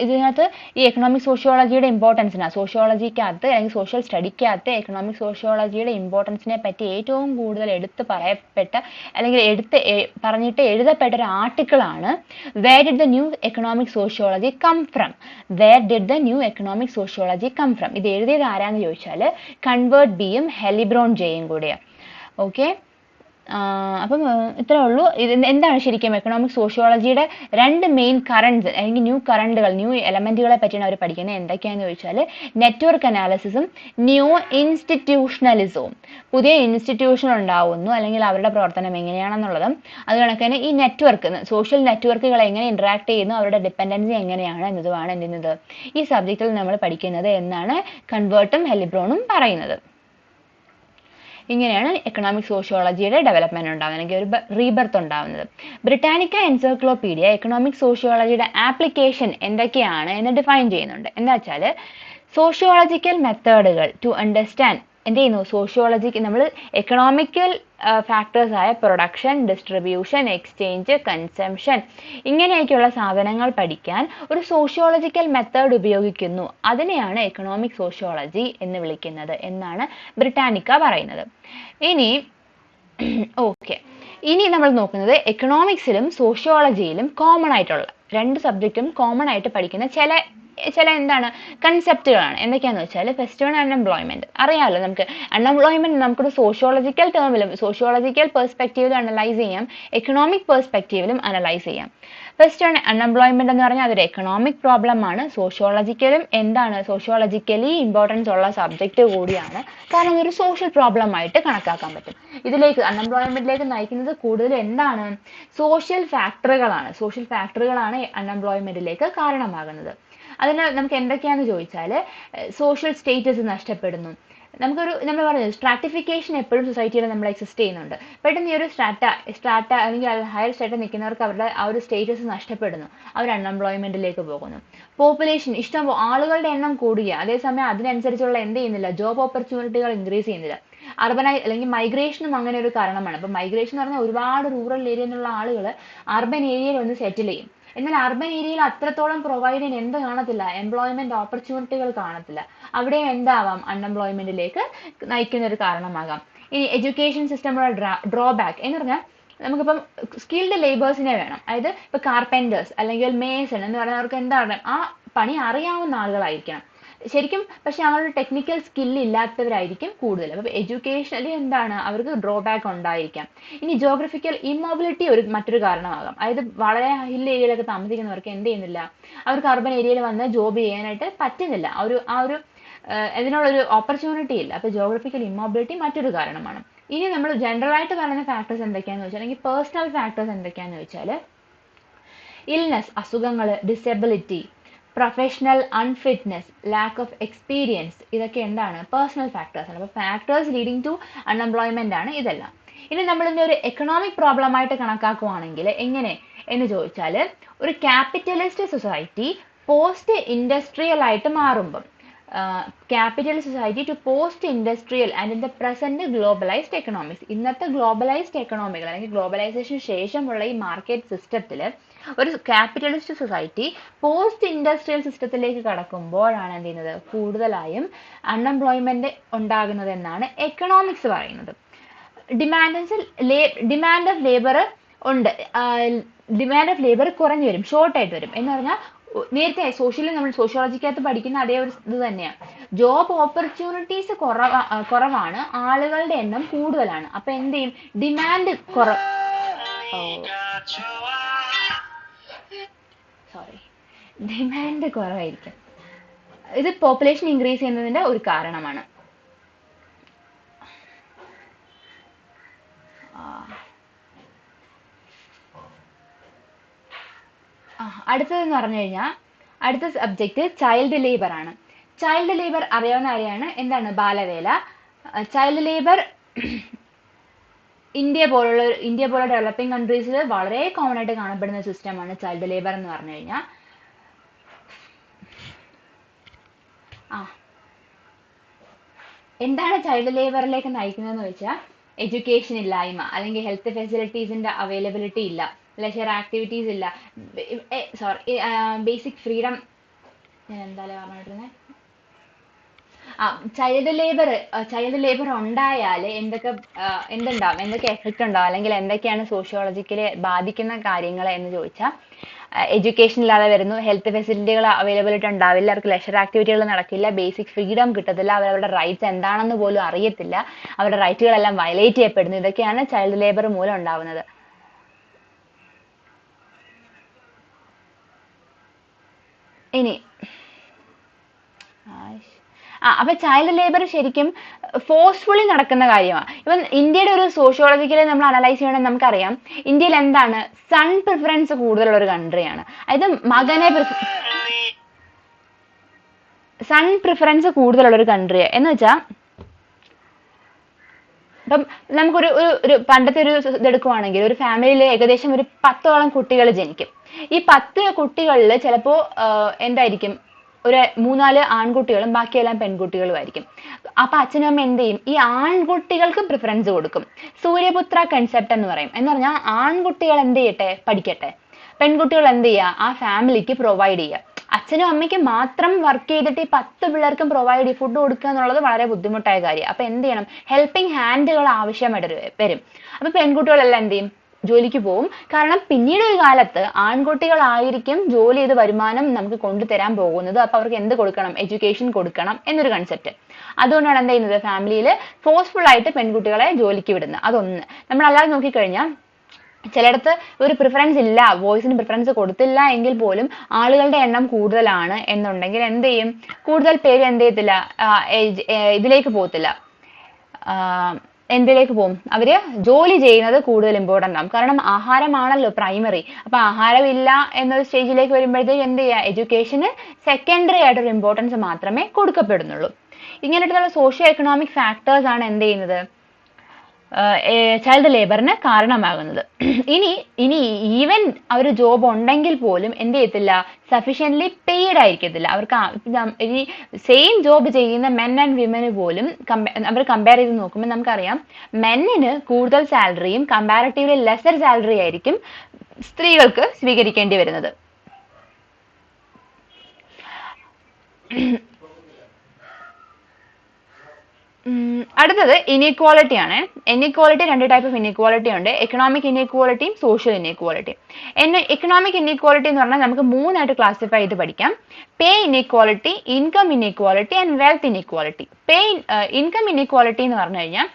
[SPEAKER 1] ഇതിനകത്ത് ഈ എക്കണോമിക് സോഷ്യോളജിയുടെ ഇമ്പോർട്ടൻസിനാണ്, സോഷ്യോളജിക്കകത്ത് അല്ലെങ്കിൽ സോഷ്യൽ സ്റ്റഡിക്കകത്ത് എക്കണോമിക് സോഷ്യോളജിയുടെ ഇമ്പോർട്ടൻസിനെ പറ്റി ഏറ്റവും കൂടുതൽ എടുത്ത് പറയപ്പെട്ട അല്ലെങ്കിൽ പറഞ്ഞിട്ട് എഴുതപ്പെട്ട ഒരു ആർട്ടിക്കിളാണ് where did the new economic sociology come from. ഇത് എഴുതിയത് ആരാന്ന് ചോദിച്ചാൽ കൺവേർട്ട് ബിയും ഹെലിബ്രോൺ ജെയും കൂടെയാണ്. ഓക്കെ, അപ്പം ഇത്രേ ഉള്ളൂ. എന്താണ് ശരിക്കും എക്കണോമിക് സോഷ്യോളജിയുടെ രണ്ട് മെയിൻ കറണ്ട്സ് അല്ലെങ്കിൽ ന്യൂ എലമെന്റുകളെ പറ്റിയാണ് അവർ പഠിക്കുന്നത്. എന്തൊക്കെയാണെന്ന് ചോദിച്ചാൽ നെറ്റ്വർക്ക് അനാലിസിസും ന്യൂ ഇൻസ്റ്റിറ്റ്യൂഷണലിസവും. പുതിയ ഇൻസ്റ്റിറ്റ്യൂഷൻ ഉണ്ടാവുന്നു അല്ലെങ്കിൽ അവരുടെ പ്രവർത്തനം എങ്ങനെയാണെന്നുള്ളതും, അത് കണക്ക് തന്നെ ഈ സോഷ്യൽ നെറ്റ്വർക്കുകൾ എങ്ങനെ ഇന്ററാക്ട് ചെയ്യുന്നു, അവരുടെ ഡിപ്പെൻഡൻസി എങ്ങനെയാണ് എന്നതുമാണ് എന്തുന്നത് ഈ സബ്ജക്റ്റിൽ നമ്മൾ പഠിക്കുന്നത് എന്നാണ് കൺവേർട്ടും ഹെലിബ്രോണും പറയുന്നത്. ഇങ്ങനെയാണ് എക്കണോമിക് സോഷ്യോളജിയുടെ ഡെവലപ്മെന്റ് ഉണ്ടാകുന്നത് അല്ലെങ്കിൽ ഒരു റീബർത്ത് ഉണ്ടാകുന്നത്. ബ്രിട്ടാനിക്ക എൻസൈക്ലോപീഡിയ എക്കണോമിക് സോഷ്യോളജിയുടെ ആപ്ലിക്കേഷൻ എന്തൊക്കെയാണ് എന്ന് ഡിഫൈൻ ചെയ്യുന്നുണ്ട്. എന്താ വെച്ചാൽ സോഷ്യോളജിക്കൽ മെത്തേഡുകൾ ടു അണ്ടർസ്റ്റാൻഡ് എന്ത് ചെയ്യുന്നു, സോഷ്യോളജിക്ക് നമ്മൾ എക്കണോമിക്കൽ ഫാക്ടേഴ്സ് ആയ പ്രൊഡക്ഷൻ, ഡിസ്ട്രിബ്യൂഷൻ, എക്സ്ചേഞ്ച്, കൺസംഷൻ ഇങ്ങനെയൊക്കെയുള്ള സാധനങ്ങൾ പഠിക്കാൻ ഒരു സോഷ്യോളജിക്കൽ മെത്തേഡ് ഉപയോഗിക്കുന്നു. അതിനെയാണ് എക്കണോമിക് സോഷ്യോളജി എന്ന് വിളിക്കുന്നത് എന്നാണ് ബ്രിട്ടാനിക്ക പറയുന്നത്. ഇനി നമ്മൾ നോക്കുന്നത് എക്കണോമിക്സിലും സോഷ്യോളജിയിലും കോമൺ ആയിട്ടുള്ള രണ്ട് സബ്ജക്റ്റും കോമൺ ആയിട്ട് പഠിക്കുന്ന ചില എന്താണ് കൺസെപ്റ്റുകളാണ്. എന്തൊക്കെയാണെന്ന് വെച്ചാൽ ഫസ്റ്റ് വൺ അൺഎംപ്ലോയ്മെന്റ്. അറിയാമല്ലോ, നമുക്ക് അൺഎംപ്ലോയ്മെന്റ് നമുക്കൊരു സോഷ്യോളജിക്കൽ ടേമിലും സോഷ്യോളജിക്കൽ പെർസ്പെക്റ്റീവിലും അനലൈസ് ചെയ്യാം, എക്കണോമിക് പെർസ്പെക്റ്റീവിലും അനലൈസ് ചെയ്യാം. ഫസ്റ്റ് വൺ അൺഎംപ്ലോയ്മെന്റ് എന്ന് പറഞ്ഞാൽ അതൊരു എക്കണോമിക് പ്രോബ്ലം ആണ്. സോഷ്യോളജിക്കലി ഇമ്പോർട്ടൻസ് ഉള്ള സബ്ജക്റ്റ് കൂടിയാണ്. കാരണം ഇതൊരു സോഷ്യൽ പ്രോബ്ലം ആയിട്ട് കണക്കാക്കാൻ പറ്റും. അൺഎംപ്ലോയ്മെന്റിലേക്ക് നയിക്കുന്നത് കൂടുതൽ എന്താണ്, സോഷ്യൽ ഫാക്ടറുകളാണ് അൺഎംപ്ലോയ്മെന്റിലേക്ക് കാരണമാകുന്നത്. അതിനാൽ നമുക്ക് എന്തൊക്കെയാണെന്ന് ചോദിച്ചാൽ സോഷ്യൽ സ്റ്റേറ്റസ് നഷ്ടപ്പെടുന്നു. നമ്മൾ പറഞ്ഞത് സ്ട്രാറ്റിഫിക്കേഷൻ എപ്പോഴും സൊസൈറ്റിയിൽ നമ്മൾ എക്സിസ്റ്റ് ചെയ്യുന്നുണ്ട്. പെട്ടെന്ന് ഈ ഒരു സ്ട്രാറ്റ അല്ലെങ്കിൽ ഹയർ സ്ട്രാറ്റ നിൽക്കുന്നവർക്ക് അവരുടെ ആ ഒരു സ്റ്റേറ്റസ് നഷ്ടപ്പെടുന്നു, അവർ അൺഎംപ്ലോയ്മെന്റിലേക്ക് പോകുന്നു. പോപ്പുലേഷൻ ആളുകളുടെ എണ്ണം കൂടുക, അതേസമയം അതിനനുസരിച്ചുള്ള എന്ത് ചെയ്യുന്നില്ല, ജോബ് ഓപ്പർച്യൂണിറ്റികൾ ഇൻക്രീസ് ചെയ്യുന്നില്ല. അല്ലെങ്കിൽ മൈഗ്രേഷനും അങ്ങനെ ഒരു കാരണമാണ്. അപ്പൊ മൈഗ്രേഷൻ എന്ന് പറഞ്ഞാൽ ഒരുപാട് റൂറൽ ഏരിയയിൽ നിന്നുള്ള ആളുകൾ അർബൻ ഏരിയയിൽ വന്ന് സെറ്റിൽ ചെയ്യും. എന്നാൽ അർബൻ ഏരിയയിൽ അത്രത്തോളം പ്രൊവൈഡ് ചെയ്യാൻ എന്ത് കാണത്തില്ല, എംപ്ലോയ്മെന്റ് ഓപ്പർച്യൂണിറ്റികൾ കാണത്തില്ല. അവിടെ എന്താവാം, അൺഎംപ്ലോയ്മെന്റിലേക്ക് നയിക്കുന്ന ഒരു കാരണമാകാം. ഇനി എഡ്യൂക്കേഷൻ സിസ്റ്റമുള്ള ഡ്രോബാക്ക് എന്ന് പറഞ്ഞാൽ നമുക്കിപ്പം സ്കിൽഡ് ലേബേഴ്സിനെ വേണം. അതായത് ഇപ്പൊ കാർപ്പൻറ്റേഴ്സ് അല്ലെങ്കിൽ മേസൺ എന്ന് പറയുന്നവർക്ക് എന്താണ്, ആ പണി അറിയാവുന്ന ആളുകളായിരിക്കണം ശരിക്കും. പക്ഷെ അവരുടെ ടെക്നിക്കൽ സ്കില്ല് ഇല്ലാത്തവരായിരിക്കും കൂടുതൽ. അപ്പൊ എഡ്യൂക്കേഷനലി എന്താണ്, അവർക്ക് ഡ്രോബാക്ക് ഉണ്ടായിരിക്കാം. ഇനി ജോഗ്രഫിക്കൽ ഇമ്മൊബിലിറ്റി മറ്റൊരു കാരണമാകാം. അതായത് വളരെ ഹിൽ ഏരിയയിലൊക്കെ താമസിക്കുന്നവർക്ക് എന്ത് ചെയ്യുന്നില്ല, അവർക്ക് അർബൻ ഏരിയയിൽ വന്ന് ജോബ് ചെയ്യാനായിട്ട് പറ്റുന്നില്ല, അതിനുള്ളൊരു ഓപ്പർച്യൂണിറ്റി ഇല്ല. അപ്പൊ ജോഗ്രഫിക്കൽ ഇമ്മൊബിലിറ്റി മറ്റൊരു കാരണമാണ്. ഇനി നമ്മൾ ജനറൽ ആയിട്ട് പറയുന്ന ഫാക്ടേഴ്സ് എന്തൊക്കെയാണെന്ന് വെച്ചാൽ, അല്ലെങ്കിൽ പേഴ്സണൽ ഫാക്ടേഴ്സ് എന്തൊക്കെയാണെന്ന് വെച്ചാൽ ഇൽനെസ്, അസുഖങ്ങൾ, disability, professional unfitness, lack of experience, ഇതൊക്കെ എന്താണ്, പേഴ്സണൽ ഫാക്ടേഴ്സ് ആണ്. അപ്പോൾ ഫാക്ടേഴ്സ് ലീഡിങ് ടു അൺഎംപ്ലോയ്മെന്റ് ആണ് ഇതെല്ലാം. ഇനി നമ്മൾ ഇതിനെ ഒരു എക്കണോമിക് പ്രോബ്ലം ആയിട്ട് കണക്കാക്കുവാണെങ്കിൽ എങ്ങനെ എന്ന് ചോദിച്ചാൽ, ഒരു ക്യാപിറ്റലിസ്റ്റ് സൊസൈറ്റി പോസ്റ്റ് ഇൻഡസ്ട്രിയൽ ആയിട്ട് മാറുമ്പം capitalist society to post-industrial and in the present globalized economics. ഇന്നത്തെ ഗ്ലോബലൈസ്ഡ് എക്കണോമികൾ അല്ലെങ്കിൽ ഗ്ലോബലൈസേഷന് ശേഷമുള്ള ഈ മാർക്കറ്റ് സിസ്റ്റത്തിൽ ഒരു ക്യാപിറ്റലിസ്റ്റ് സൊസൈറ്റി പോസ്റ്റ് ഇൻഡസ്ട്രിയൽ സിസ്റ്റത്തിലേക്ക് കടക്കുമ്പോഴാണ് എന്ത് ചെയ്യുന്നത്, കൂടുതലായും അൺഎംപ്ലോയ്മെന്റ് ഉണ്ടാകുന്നത് എന്നാണ് എക്കണോമിക്സ് പറയുന്നത്. ഡിമാൻഡ് ഓഫ് ലേബർ ഉണ്ട്, ഡിമാൻഡ് ഓഫ് ലേബർ കുറഞ്ഞു വരും, ഷോർട്ട് ആയിട്ട് വരും എന്ന് പറഞ്ഞാൽ നേരത്തെ നമ്മൾ സോഷ്യോളജിക്കകത്ത് പഠിക്കുന്ന അതേ ഒരു ഇത് തന്നെയാണ്. ജോബ് ഓപ്പർച്യൂണിറ്റീസ് കുറവാണ്, ആളുകളുടെ എണ്ണം കൂടുതലാണ്. അപ്പൊ എന്ത് ചെയ്യും, ഡിമാൻഡ് ഡിമാൻഡ് കുറവായിരിക്കും. ഇത് പോപ്പുലേഷൻ ഇൻക്രീസ് ചെയ്യുന്നതിന്റെ ഒരു കാരണമാണ്. അടുത്തതെന്ന് പറഞ്ഞു കഴിഞ്ഞാൽ അടുത്ത സബ്ജക്റ്റ് ചൈൽഡ് ലേബർ ആണ്. ചൈൽഡ് ലേബർ അറിയാവുന്ന കാര്യമാണ്. എന്താണ് ബാലവേല? ചൈൽഡ് ലേബർ ഇന്ത്യ പോലുള്ള ഡെവലപ്പിംഗ് കൺട്രീസിൽ വളരെ കോമൺ ആയിട്ട് കാണപ്പെടുന്ന സിസ്റ്റമാണ് ചൈൽഡ് ലേബർ എന്ന് പറഞ്ഞു കഴിഞ്ഞാൽ. എന്താണ് ചൈൽഡ് ലേബറിലേക്ക് നയിക്കുന്നതെന്ന് വെച്ചാൽ എഡ്യൂക്കേഷൻ ഇല്ലായ്മ, അല്ലെങ്കിൽ ഹെൽത്ത് ഫെസിലിറ്റീസിന്റെ അവൈലബിലിറ്റി ഇല്ല, ലെഷർ ആക്ടിവിറ്റീസ് ഇല്ല, ബേസിക് ഫ്രീഡം. ഞാൻ എന്തായാലും പറഞ്ഞിരുന്നത് ചൈൽഡ് ലേബർ ഉണ്ടായാൽ എന്തൊക്കെ എഫക്റ്റ് ഉണ്ടാവും, അല്ലെങ്കിൽ എന്തൊക്കെയാണ് സോഷ്യോളജിക്കലി ബാധിക്കുന്ന കാര്യങ്ങൾ എന്ന് ചോദിച്ചാൽ, എഡ്യൂക്കേഷൻ ഇല്ലാതെ വരുന്നു, ഹെൽത്ത് ഫെസിലിറ്റികൾ അവൈലബിലിറ്റി ഉണ്ടാവില്ല, അവർക്ക് ലെഷർ ആക്ടിവിറ്റികൾ നടക്കില്ല, ബേസിക് ഫ്രീഡം കിട്ടത്തില്ല, അവരവരുടെ റൈറ്റ്സ് എന്താണെന്ന് പോലും അറിയത്തില്ല, അവരുടെ റൈറ്റുകളെല്ലാം വയലേറ്റ് ചെയ്യപ്പെടുന്നു. ഇതൊക്കെയാണ് ചൈൽഡ് ലേബർ മൂലം ഉണ്ടാവുന്നത്. ഇനി അപ്പൊ ചൈൽഡ് ലേബർ ശരിക്കും ഫോഴ്സ്ഫുള്ളി നടക്കുന്ന കാര്യമാണ്. ഇപ്പം ഇന്ത്യയുടെ ഒരു സോഷ്യോളജിക്കലി നമ്മൾ അനലൈസ് ചെയ്യണമെങ്കിൽ നമുക്കറിയാം, ഇന്ത്യയിൽ എന്താണ് സൺ പ്രിഫറൻസ് കൂടുതലുള്ള ഒരു കൺട്രിയാണ്. അതായത് സൺ പ്രിഫറൻസ് കൂടുതലുള്ള ഒരു കൺട്രി എന്ന് വെച്ചാൽ, ഇപ്പം നമുക്കൊരു പണ്ടത്തെ ഒരു ഇതെടുക്കുവാണെങ്കിൽ ഒരു ഫാമിലിയിൽ ഏകദേശം ഒരു 10ഓളം കുട്ടികൾ ജനിക്കും. ഈ 10 കുട്ടികളിൽ ചിലപ്പോ എന്തായിരിക്കും, ഒരു 3-4 ആൺകുട്ടികളും ബാക്കിയെല്ലാം പെൺകുട്ടികളും ആയിരിക്കും. അപ്പൊ അച്ഛനും അമ്മ എന്ത് ചെയ്യും, ഈ ആൺകുട്ടികൾക്ക് പ്രിഫറൻസ് കൊടുക്കും. സൂര്യപുത്ര കൺസെപ്റ്റ് എന്ന് പറയും. എന്ന് പറഞ്ഞാൽ ആൺകുട്ടികൾ എന്ത് ചെയ്യട്ടെ, പഠിക്കട്ടെ, പെൺകുട്ടികൾ എന്ത് ചെയ്യുക, ആ ഫാമിലിക്ക് പ്രൊവൈഡ് ചെയ്യുക. അച്ഛനും അമ്മയ്ക്കും മാത്രം വർക്ക് ചെയ്തിട്ട് ഈ 10 പിള്ളേർക്കും പ്രൊവൈഡ് ചെയ്ത് ഫുഡ് കൊടുക്കുക എന്നുള്ളത് വളരെ ബുദ്ധിമുട്ടായ കാര്യം. അപ്പൊ എന്ത് ചെയ്യണം, ഹെൽപ്പിംഗ് ഹാൻഡുകൾ ആവശ്യമായിട്ട് വരും. അപ്പൊ പെൺകുട്ടികളെല്ലാം എന്ത് ചെയ്യും, ജോലിക്ക് പോവും. കാരണം പിന്നീട് ഒരു കാലത്ത് ആൺകുട്ടികളായിരിക്കും ജോലി ചെയ്ത് വരുമാനം നമുക്ക് കൊണ്ടുതരാൻ പോകുന്നത്. അപ്പൊ അവർക്ക് എന്ത് കൊടുക്കണം, എഡ്യൂക്കേഷൻ കൊടുക്കണം എന്നൊരു കൺസെപ്റ്റ്. അതുകൊണ്ടാണ് എന്ത് ചെയ്യുന്നത്, ഫാമിലിയിൽ ഫോഴ്സ്ഫുൾ ആയിട്ട് പെൺകുട്ടികളെ ജോലിക്ക് വിടുന്നത്. അതൊന്ന്. നമ്മളല്ലാതെ നോക്കിക്കഴിഞ്ഞാൽ ചിലയിടത്ത് ഒരു പ്രിഫറൻസ് ഇല്ല, വോയിസിന് പ്രിഫറൻസ് കൊടുത്തില്ല എങ്കിൽ പോലും ആളുകളുടെ എണ്ണം കൂടുതലാണ് എന്നുണ്ടെങ്കിൽ എന്ത് ചെയ്യും, കൂടുതൽ പേര് എന്ത് ചെയ്യത്തില്ല, ഇതിലേക്ക് പോകത്തില്ല, എന്തിലേക്ക് പോകും, അവര് ജോലി ചെയ്യുന്നത് കൂടുതൽ ഇമ്പോർട്ടൻ്റ് ആവും. കാരണം ആഹാരമാണല്ലോ പ്രൈമറി. അപ്പൊ ആഹാരമില്ല എന്നൊരു സ്റ്റേജിലേക്ക് വരുമ്പോഴത്തേക്ക് എന്ത് ചെയ്യുക, എഡ്യൂക്കേഷന് സെക്കൻഡറി ആയിട്ടൊരു ഇമ്പോർട്ടൻസ് മാത്രമേ കൊടുക്കപ്പെടുന്നുള്ളൂ. ഇങ്ങനെയുള്ള സോഷ്യോ എക്കണോമിക് ഫാക്ടേഴ്സ് ആണ് എന്ത് ചെയ്യുന്നത്, ചൈൽഡ് ലേബറിന് കാരണമാകുന്നത്. ഇനി ഈവൻ അവർ ജോബ് ഉണ്ടെങ്കിൽ പോലും എന്ത് ചെയ്യത്തില്ല, സഫീഷ്യൻ്റ്ലി പെയ്ഡ് ആയിരിക്കത്തില്ല. അവർക്ക് ഈ സെയിം ജോബ് ചെയ്യുന്ന മെൻ ആൻഡ് വിമന് പോലും അവർ കമ്പയർ ചെയ്ത് നോക്കുമ്പോൾ നമുക്കറിയാം, മെന്നിന് കൂടുതൽ സാലറിയും കമ്പാരിറ്റീവ്ലി ലെസർ സാലറി ആയിരിക്കും സ്ത്രീകൾക്ക് സ്വീകരിക്കേണ്ടി വരുന്നത്. അടുത്തത് ഇനീക്വാളിറ്റി ആണ്. ഇനീക്വാളിറ്റി 2 ടൈപ്പ് ഓഫ് ഇനീക്വാളിറ്റി ഉണ്ട്, എക്കണോമിക് ഇനീക്വാളിറ്റിയും സോഷ്യൽ ഇനീക്വാളിറ്റിയും. എക്കണോമിക് ഇനീക്വാളിറ്റി എന്ന് പറഞ്ഞാൽ നമുക്ക് 3 ആയിട്ട് ക്ലാസിഫൈ ചെയ്ത് പഠിക്കാം. Pay inequality, income inequality and wealth inequality. Income inequality എന്ന് പറഞ്ഞു കഴിഞ്ഞാൽ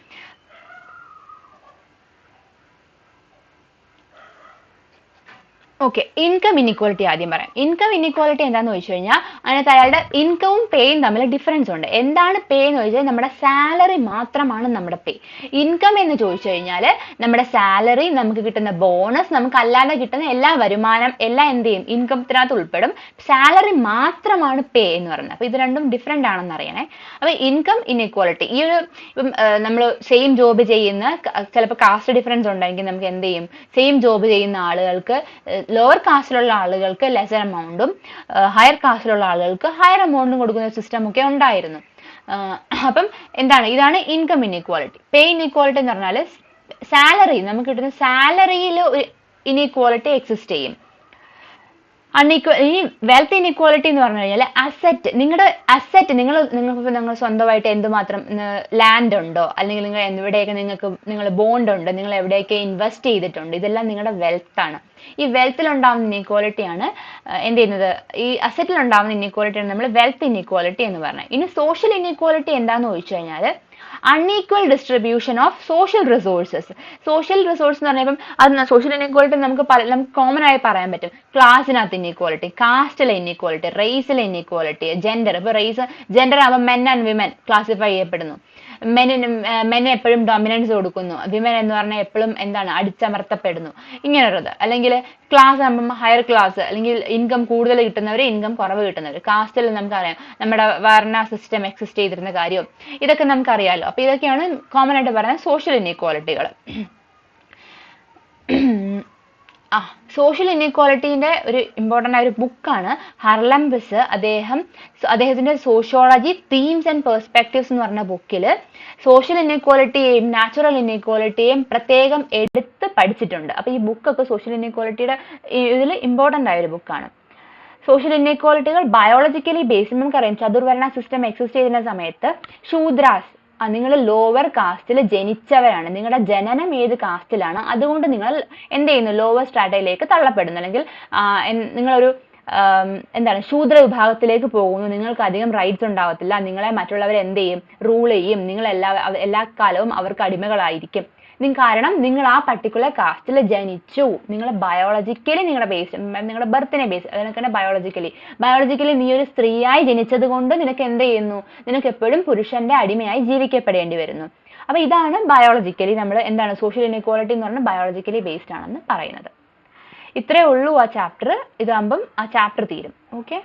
[SPEAKER 1] ഓക്കെ, ഇൻകം ഇനീക്വാളിറ്റി ആദ്യം പറയാം. ഇൻകം ഇനീക്വാളിറ്റി എന്താണെന്ന് ചോദിച്ചു കഴിഞ്ഞാൽ അതിനകത്ത് അയാളുടെ ഇൻകവും പേയും തമ്മിൽ ഡിഫറൻസ് ഉണ്ട്. എന്താണ് പേ എന്ന് ചോദിച്ചാൽ നമ്മുടെ സാലറി മാത്രമാണ് നമ്മുടെ പേ. ഇൻകം എന്ന് ചോദിച്ചു കഴിഞ്ഞാൽ നമ്മുടെ സാലറി, നമുക്ക് കിട്ടുന്ന ബോണസ്, നമുക്ക് അല്ലാതെ കിട്ടുന്ന എല്ലാ വരുമാനം എല്ലാം എന്ത് ചെയ്യും, ഇൻകത്തിനകത്ത് ഉൾപ്പെടും. സാലറി മാത്രമാണ് പേ എന്ന് പറയുന്നത്. അപ്പൊ ഇത് രണ്ടും ഡിഫറെന്റ് ആണെന്ന് അറിയണേ. അപ്പൊ ഇൻകം ഇനീക്വാളിറ്റി, ഈ ഒരു നമ്മൾ സെയിം ജോബ് ചെയ്യുന്ന, ചിലപ്പോൾ കാസ്റ്റ് ഡിഫറൻസ് ഉണ്ടെങ്കിൽ നമുക്ക് എന്ത് ചെയ്യും, സെയിം ജോബ് ചെയ്യുന്ന ആളുകൾക്ക് ലോവർ കാസ്റ്റിലുള്ള ആളുകൾക്ക് ലെസർ എമൗണ്ടും ഹയർ കാസ്റ്റിലുള്ള ആളുകൾക്ക് ഹയർ എമൗണ്ടും കൊടുക്കുന്ന സിസ്റ്റം ഒക്കെ ഉണ്ടായിരുന്നു. അപ്പം എന്താണ്, ഇതാണ് ഇൻകം ഇൻഇക്വാലിറ്റി. പേ ഇൻഇക്വാലിറ്റി എന്ന് പറഞ്ഞാൽ സാലറി, നമുക്ക് കിട്ടുന്ന സാലറിയിൽ ഒരു ഇൻഇക്വാലിറ്റി എക്സിസ്റ്റ് ചെയ്യും. ഈ വെൽത്ത് ഇൻഇക്വാലിറ്റി എന്ന് പറഞ്ഞു കഴിഞ്ഞാൽ അസറ്റ്, നിങ്ങളുടെ അസറ്റ്, നിങ്ങൾ സ്വന്തമായിട്ട് എന്തുമാത്രം ലാൻഡ് ഉണ്ടോ, അല്ലെങ്കിൽ നിങ്ങൾ എവിടെയൊക്കെ നിങ്ങൾ ബോണ്ട് ഉണ്ട്, നിങ്ങൾ എവിടെയൊക്കെ ഇൻവെസ്റ്റ് ചെയ്തിട്ടുണ്ട്, ഇതെല്ലാം നിങ്ങളുടെ വെൽത്ത് ആണ്. ഈ വെൽത്തിൽ ഉണ്ടാവുന്ന ഇൻഇക്വാലിറ്റിയാണ് എന്ത് ചെയ്യുന്നത്, ഈ അസറ്റിൽ ഉണ്ടാവുന്ന ഇൻഇക്വാലിറ്റിയാണ് നമ്മൾ വെൽത്ത് ഇൻഇക്വാലിറ്റി എന്ന് പറഞ്ഞത്. ഇനി സോഷ്യൽ ഇൻഇക്വാലിറ്റി എന്താണെന്ന് ചോദിച്ചു കഴിഞ്ഞാൽ unequal distribution of social resources. Social resource എന്ന് പറഞ്ഞപ്പം അത് സോഷ്യൽ ഇൻഇക്വാലിറ്റി നമുക്ക് കോമൺ ആയി പറയാൻ പറ്റും. ക്ലാസിനകത്ത് ഇൻഇക്വാലിറ്റി, കാസ്റ്റിലെ ഇൻഇക്വാലിറ്റി, റേസിലെ ഇൻഇക്വാലിറ്റി, ജെൻഡർ. ഇപ്പൊ ജെൻഡർ ആകുമ്പോൾ മെൻ ആൻഡ് വിമൻ ക്ലാസിഫൈ ചെയ്യപ്പെടുന്നു. മെന് എപ്പോഴും ഡൊമിനൻസ് കൊടുക്കുന്നു, വിമൻ എന്ന് പറഞ്ഞാൽ എപ്പോഴും എന്താണ്, അടിച്ചമർത്തപ്പെടുന്നു, ഇങ്ങനെയുള്ളത്. അല്ലെങ്കിൽ ക്ലാസ് ആകുമ്പം ഹയർ ക്ലാസ്, അല്ലെങ്കിൽ ഇൻകം കൂടുതൽ കിട്ടുന്നവർ, ഇൻകം കുറവ് കിട്ടുന്നവർ. കാസ്റ്റിൽ നമുക്കറിയാം നമ്മുടെ വർണ്ണ സിസ്റ്റം എക്സിസ്റ്റ് ചെയ്തിരുന്ന കാര്യം, ഇതൊക്കെ നമുക്കറിയാമല്ലോ. അപ്പൊ ഇതൊക്കെയാണ് കോമൺ ആയിട്ട് പറയുന്നത് സോഷ്യൽ ഇൻഇക്വാലിറ്റികൾ. സോഷ്യൽ ഇൻഇക്വാലിറ്റീന്റെ ഒരു ഇമ്പോർട്ടൻ്റ് ആയ ഒരു ബുക്കാണ് ഹർലംബസ്. അദ്ദേഹത്തിന്റെ സോഷ്യോളജി തീംസ് ആൻഡ് പെർസ്പെക്റ്റീവ്സ് എന്ന് പറഞ്ഞ ബുക്കിൽ സോഷ്യൽ ഇൻഇക്വാലിറ്റിയെയും നാച്ചുറൽ ഇൻഇക്വാലിറ്റിയെയും പ്രത്യേകം എടുത്ത് പഠിച്ചിട്ടുണ്ട്. അപ്പൊ ഈ ബുക്കൊക്കെ സോഷ്യൽ ഇൻഇക്വാലിറ്റിയുടെ ഇതിൽ ഇമ്പോർട്ടൻ്റ് ആയ ഒരു ബുക്കാണ്. സോഷ്യൽ ഇൻഇക്വാലിറ്റികൾ ബയോളജിക്കലി ബേസ്ഡ്, നമുക്കറിയാം ചതുർവർണ്ണ സിസ്റ്റം എക്സിസ്റ്റ് ചെയ്യുന്ന സമയത്ത് ശൂദ്രാസ്, നിങ്ങൾ ലോവർ കാസ്റ്റിൽ ജനിച്ചവരാണ്, നിങ്ങളുടെ ജനനം ഏത് കാസ്റ്റിലാണ്, അതുകൊണ്ട് നിങ്ങൾ എന്ത് ചെയ്യുന്നു, ലോവർ സ്ട്രാറ്റയിലേക്ക് തള്ളപ്പെടുന്നു, അല്ലെങ്കിൽ നിങ്ങളൊരു എന്താണ് ശൂദ്ര വിഭാഗത്തിലേക്ക് പോകുന്നു. നിങ്ങൾക്ക് അധികം റൈറ്റ്സ് ഉണ്ടാവത്തില്ല, നിങ്ങളെ മറ്റുള്ളവർ എന്ത് ചെയ്യും, റൂൾ ചെയ്യും, നിങ്ങൾ എല്ലാ കാലവും അവർക്ക് അടിമകളായിരിക്കും. കാരണം നിങ്ങൾ ആ പർട്ടിക്കുലർ കാസ്റ്റിൽ ജനിച്ചു. നിങ്ങൾ ബയോളജിക്കലി നിങ്ങളുടെ ബേസ്, നിങ്ങളുടെ ബർത്തിനെ ബേസ്, അതിനൊക്കെ തന്നെ ബയോളജിക്കലി നീ ഒരു സ്ത്രീയായി ജനിച്ചത് കൊണ്ട് നിനക്ക് എന്ത് ചെയ്യുന്നു, നിനക്ക് എപ്പോഴും പുരുഷന്റെ അടിമയായി ജീവിക്കപ്പെടേണ്ടി വരുന്നു. അപ്പൊ ഇതാണ് ബയോളജിക്കലി നമ്മൾ എന്താണ് സോഷ്യൽ ഇൻഇക്വാലിറ്റി എന്ന് പറഞ്ഞാൽ ബയോളജിക്കലി ബേസ്ഡ് ആണെന്ന് പറയുന്നത്. ഇത്രയേ ഉള്ളൂ ആ ചാപ്റ്റർ. ഇതാകുമ്പം ആ ചാപ്റ്റർ തീരും. ഓക്കെ.